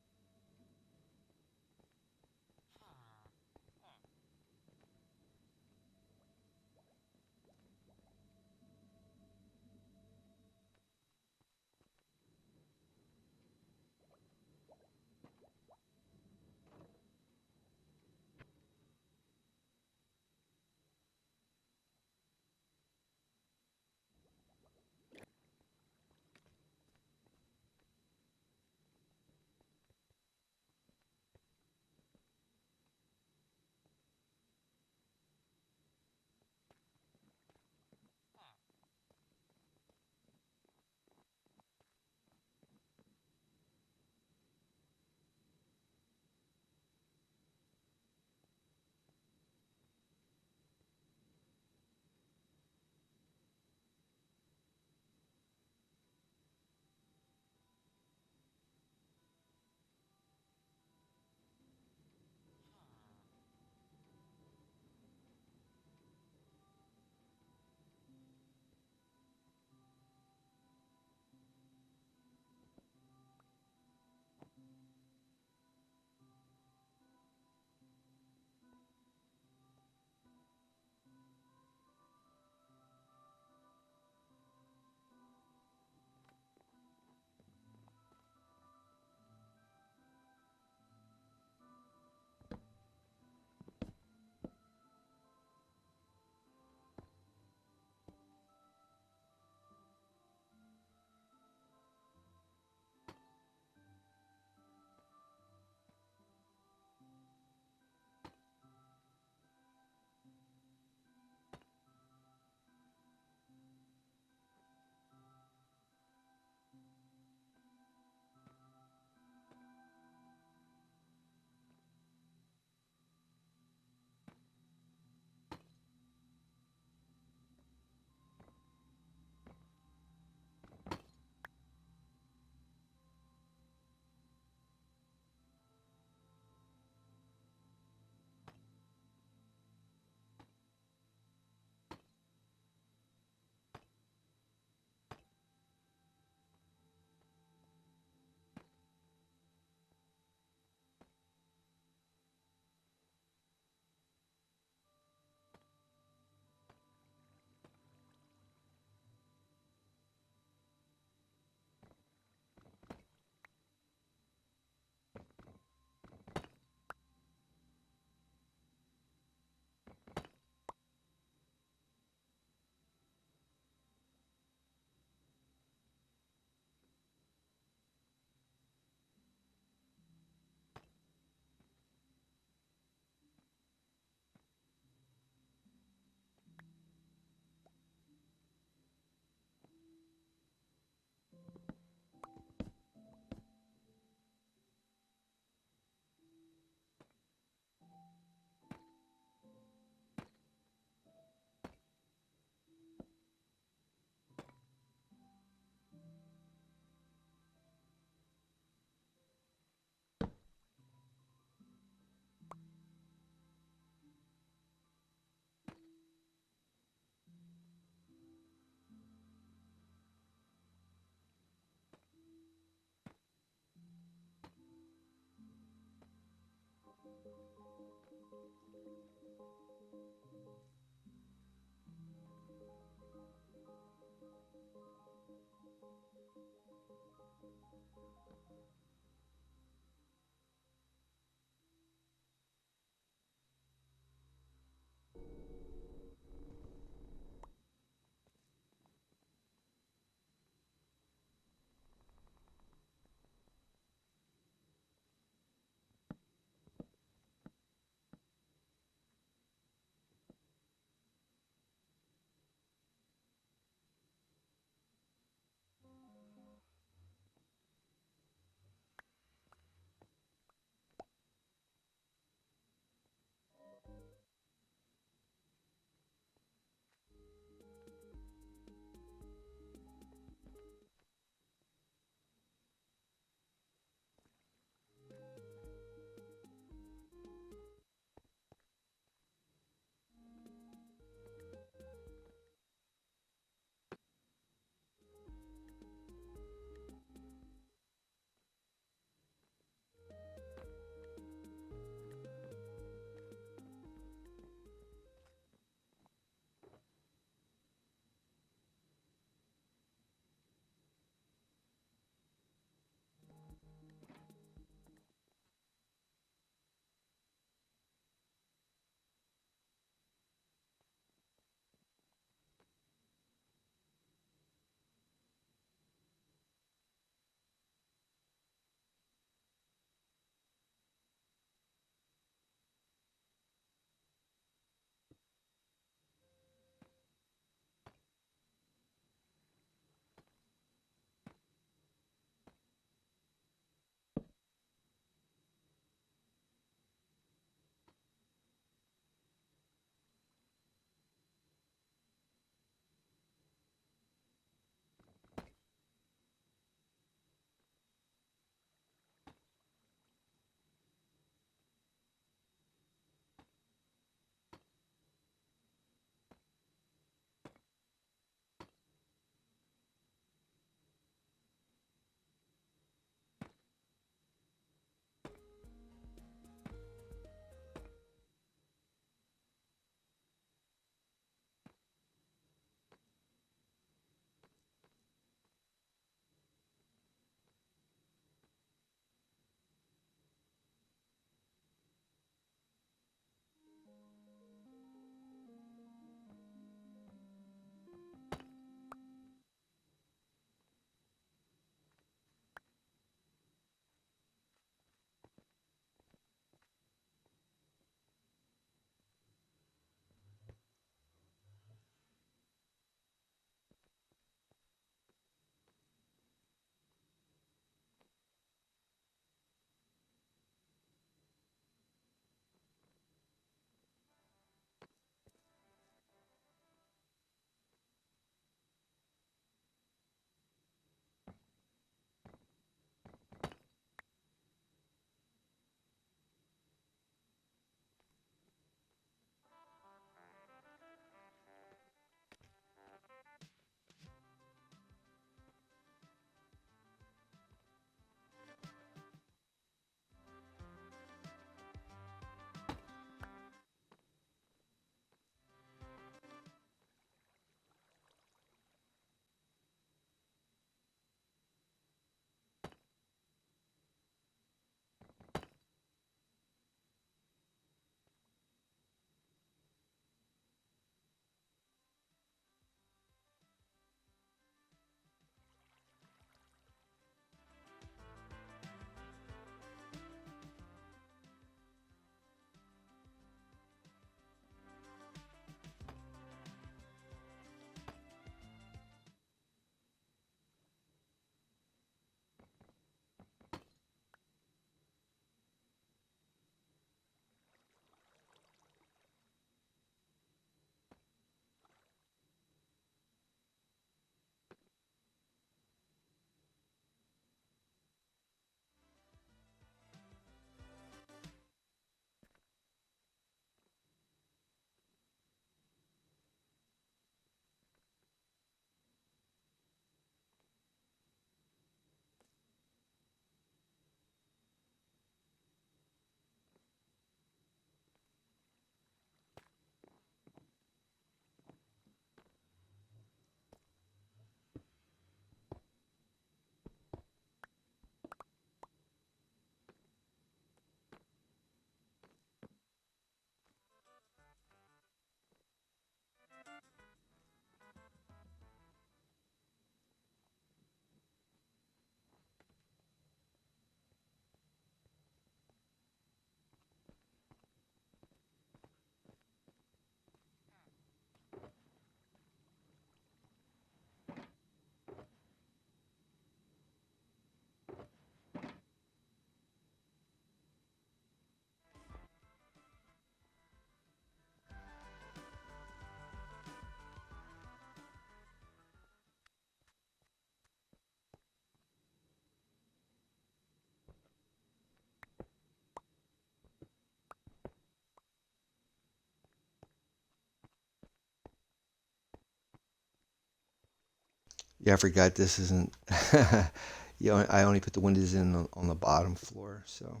Speaker 1: Yeah, I forgot this isn't. I only put the windows in on the bottom floor, so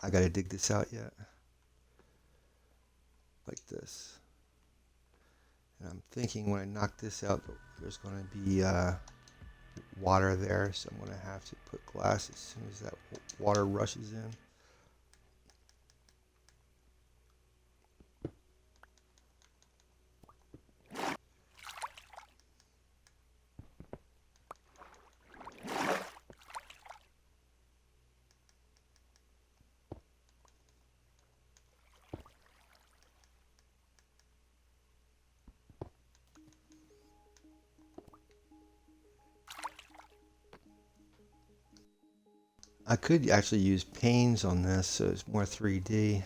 Speaker 1: I gotta dig this out yet, like this. And I'm thinking when I knock this out, there's gonna be water there, so I'm gonna have to put glass as soon as that water rushes in. I could actually use panes on this, so it's more 3D.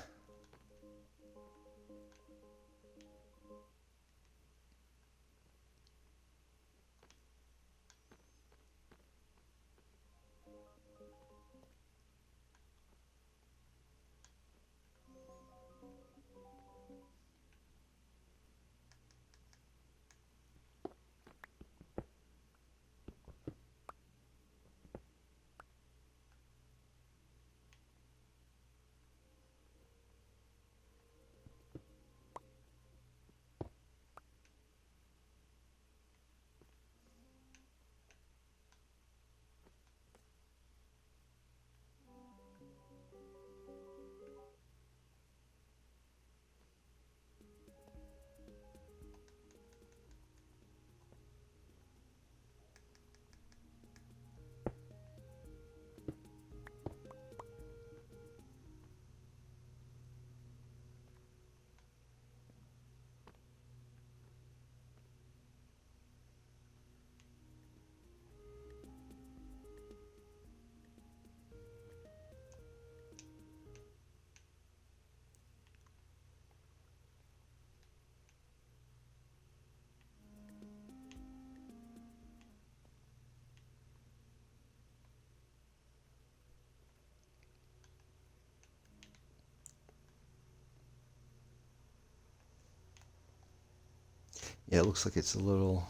Speaker 1: Yeah, it looks like it's a little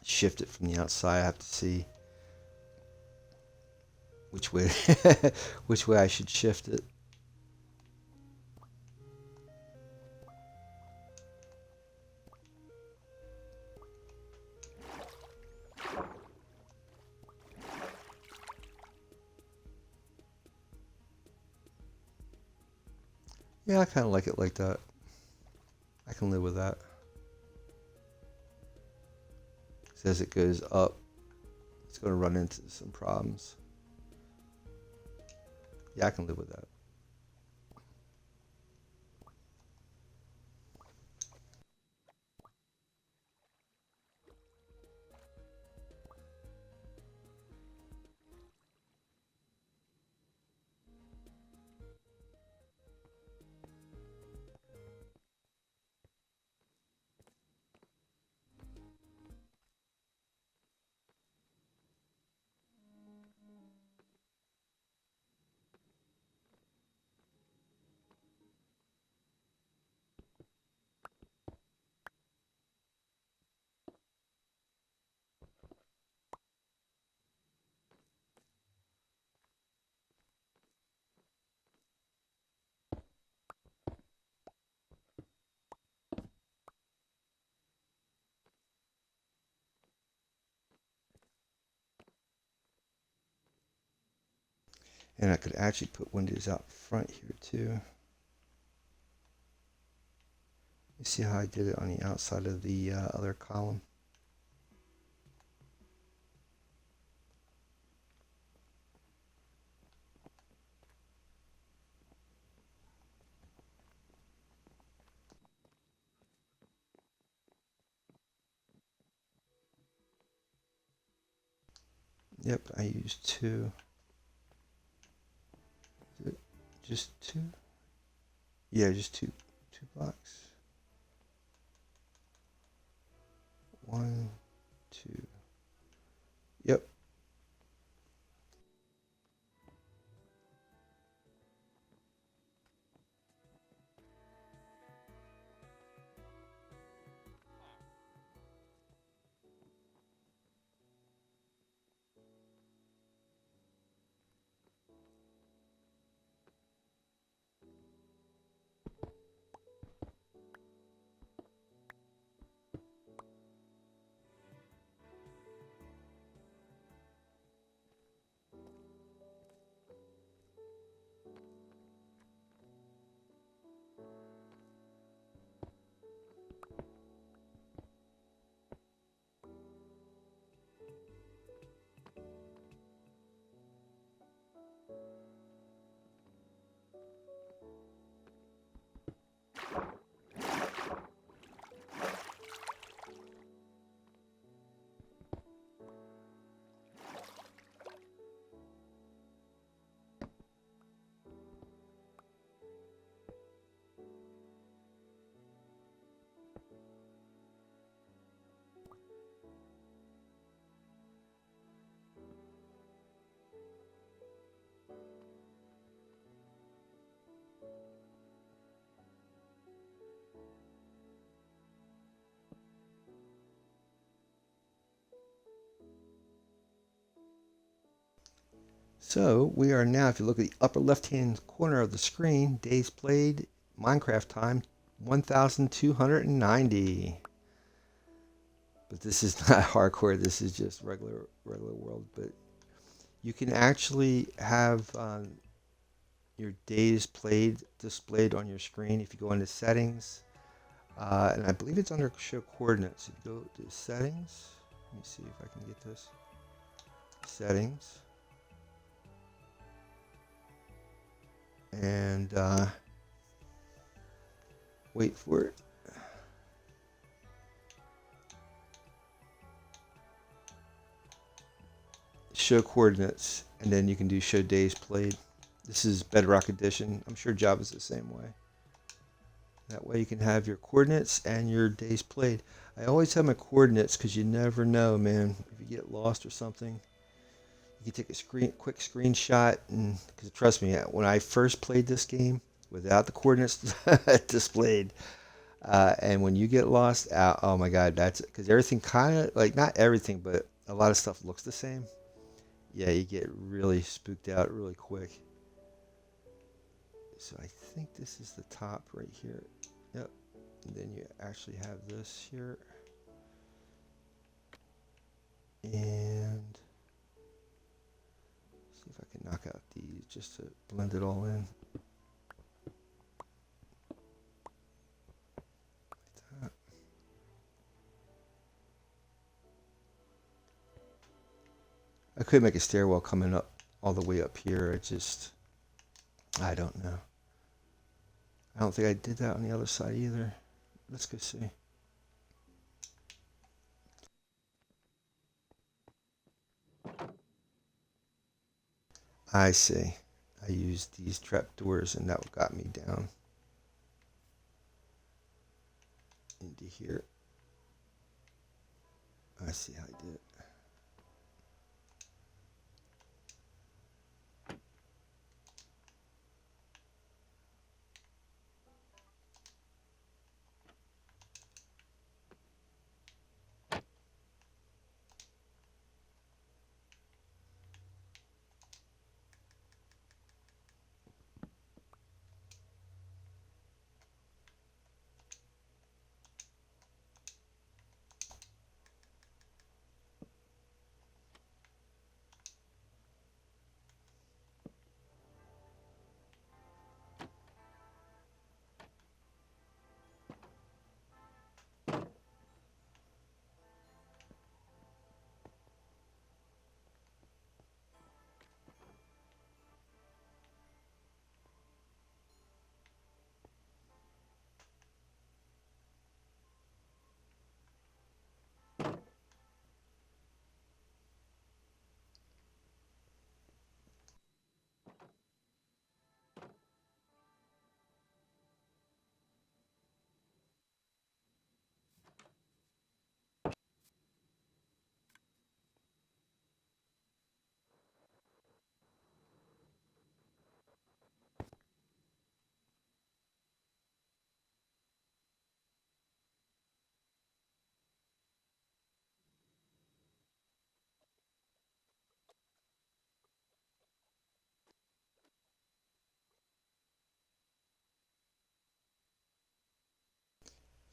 Speaker 1: shifted from the outside. I have to see which way which way I should shift it. Yeah, I kind of like it like that. I can live with that. As it goes up, it's going to run into some problems. Yeah, I can live with that. And I could actually put windows out front here too. You see how I did it on the outside of the other column? Yep, I used two. Just two? Yeah, just two blocks. One, two. Yep. So we are now, if you look at the upper left-hand corner of the screen, days played, Minecraft time, 1,290. But this is not hardcore. This is just regular world. But you can actually have your days played displayed on your screen if you go into settings. And I believe it's under show coordinates. If you go to settings, let me see if I can get this. Settings. And wait for it. Show coordinates, and then you can do show days played. This is Bedrock Edition. I'm sure Java's the same way. That way you can have your coordinates and your days played. I always have my coordinates because you never know, man. If you get lost or something, you can take a quick screenshot. And because trust me, when I first played this game without the coordinates displayed, and when you get lost, oh my God, that's because everything kind of like not everything, but a lot of stuff looks the same. Yeah, you get really spooked out really quick. So I think this is the top right here. Yep. And then you actually have this here. And see if I can knock out these just to blend it all in. Like that. I could make a stairwell coming up all the way up here. I don't know. I don't think I did that on the other side either. Let's go see. I see. I used these trapdoors and that got me down into here. I see how I did it.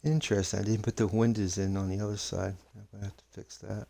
Speaker 1: Interesting. I didn't put the windows in on the other side. I'm gonna have to fix that.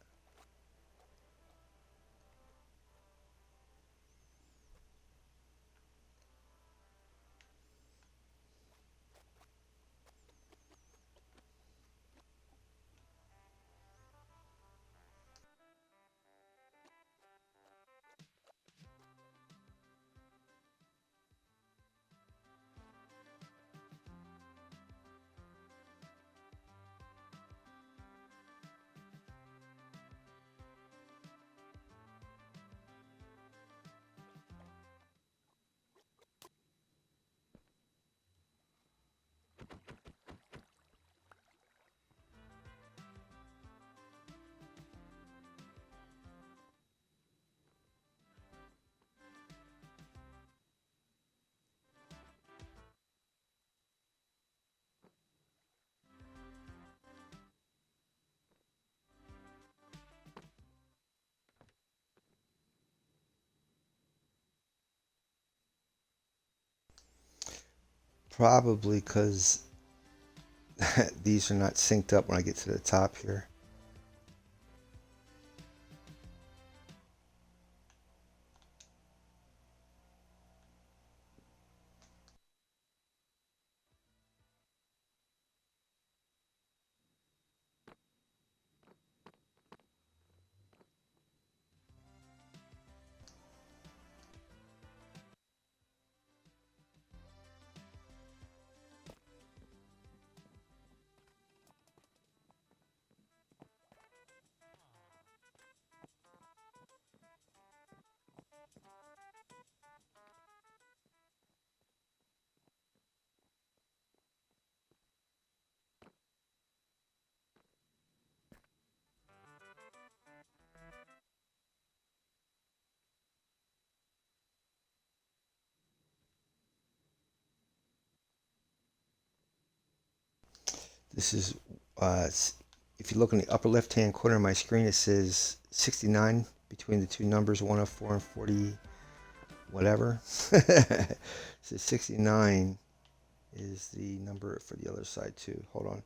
Speaker 1: Probably because these are not synced up when I get to the top here. This is, if you look in the upper left hand corner of my screen, it says 69 between the two numbers 104 and 40 whatever. It says 69 is the number for the other side too. Hold on.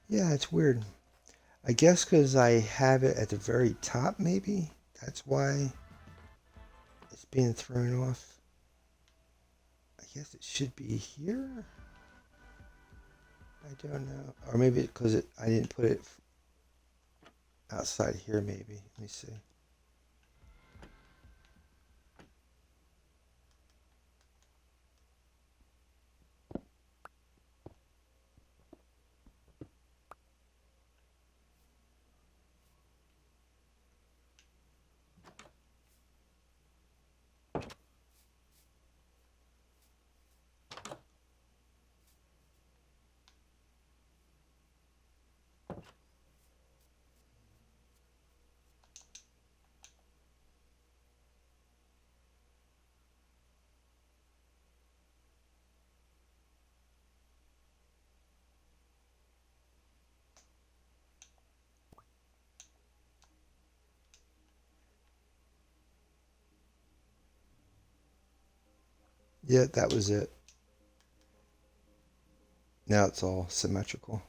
Speaker 1: Yeah, it's weird. I guess because I have it at the very top, maybe. That's why it's being thrown off. I guess it should be here. I don't know. Or maybe because I didn't put it outside here, maybe. Let me see. Yeah, that was it. Now it's all symmetrical.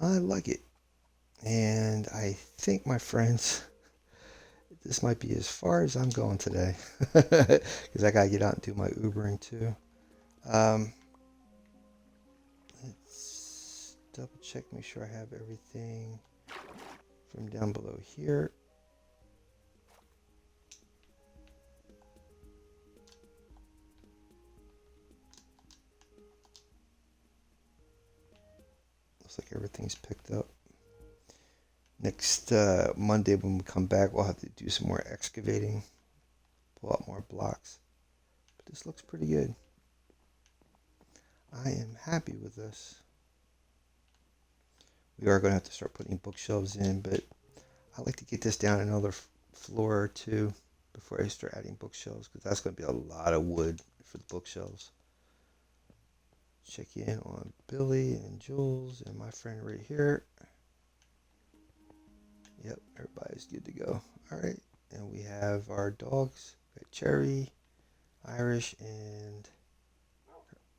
Speaker 1: I like it. And I think, my friends, this might be as far as I'm going today. Because I got to get out and do my Ubering too. Um, let's double check, make sure I have everything from down below here. Looks like everything's picked up. Next Monday when we come back, we'll have to do some more excavating, pull out more blocks. But this looks pretty good. I am happy with this. We are going to have to start putting bookshelves in, but I like to get this down another floor or two before I start adding bookshelves, because that's going to be a lot of wood for the bookshelves. Check in on Billy and Jules and my friend right here. Yep, everybody's good to go. All right, and we have our dogs. We got Cherry, Irish, and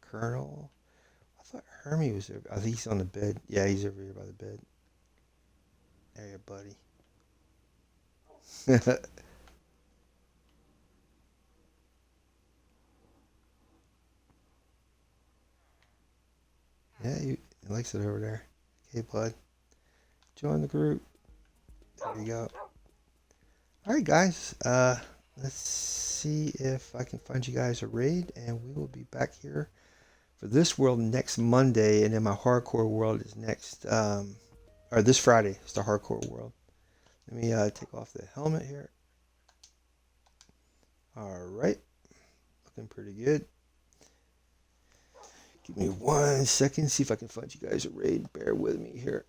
Speaker 1: Colonel. I thought Hermie was there. I think he's on the bed. Yeah, he's over here by the bed. There you buddy. Yeah, he likes it over there. Okay, bud. Join the group. There you go. All right, guys. Let's see if I can find you guys a raid, and we will be back here for this world next Monday, and then my hardcore world is next, or this Friday. It's the hardcore world. Let me take off the helmet here. All right. looking pretty good. Give me 1 second, see if I can find you guys a raid. Bear with me here.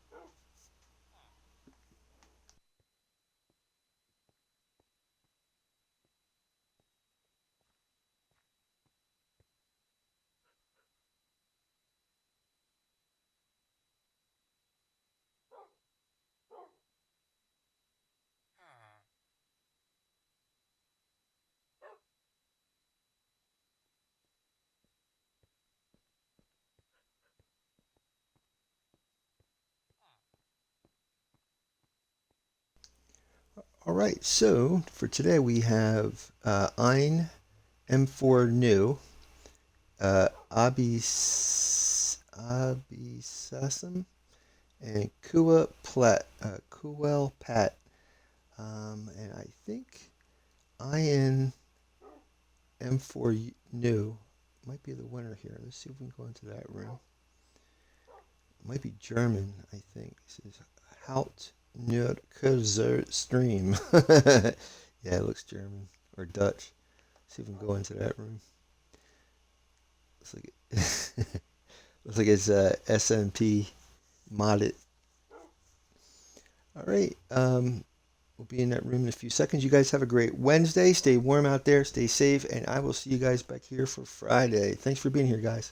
Speaker 1: All right, so for today we have Ein M4 New, Abisasam, and Kuel Pat. And I think Ein M4 New might be the winner here. Let's see if we can go into that room. It might be German, I think. This is Haut Nerd Stream. Yeah, it looks German or Dutch. See if we can go into that room. Looks like it, looks like it's SMP modded. All right. We'll be in that room in a few seconds. You guys have a great Wednesday. Stay warm out there. Stay safe, and I will see you guys back here for Friday. Thanks for being here, guys.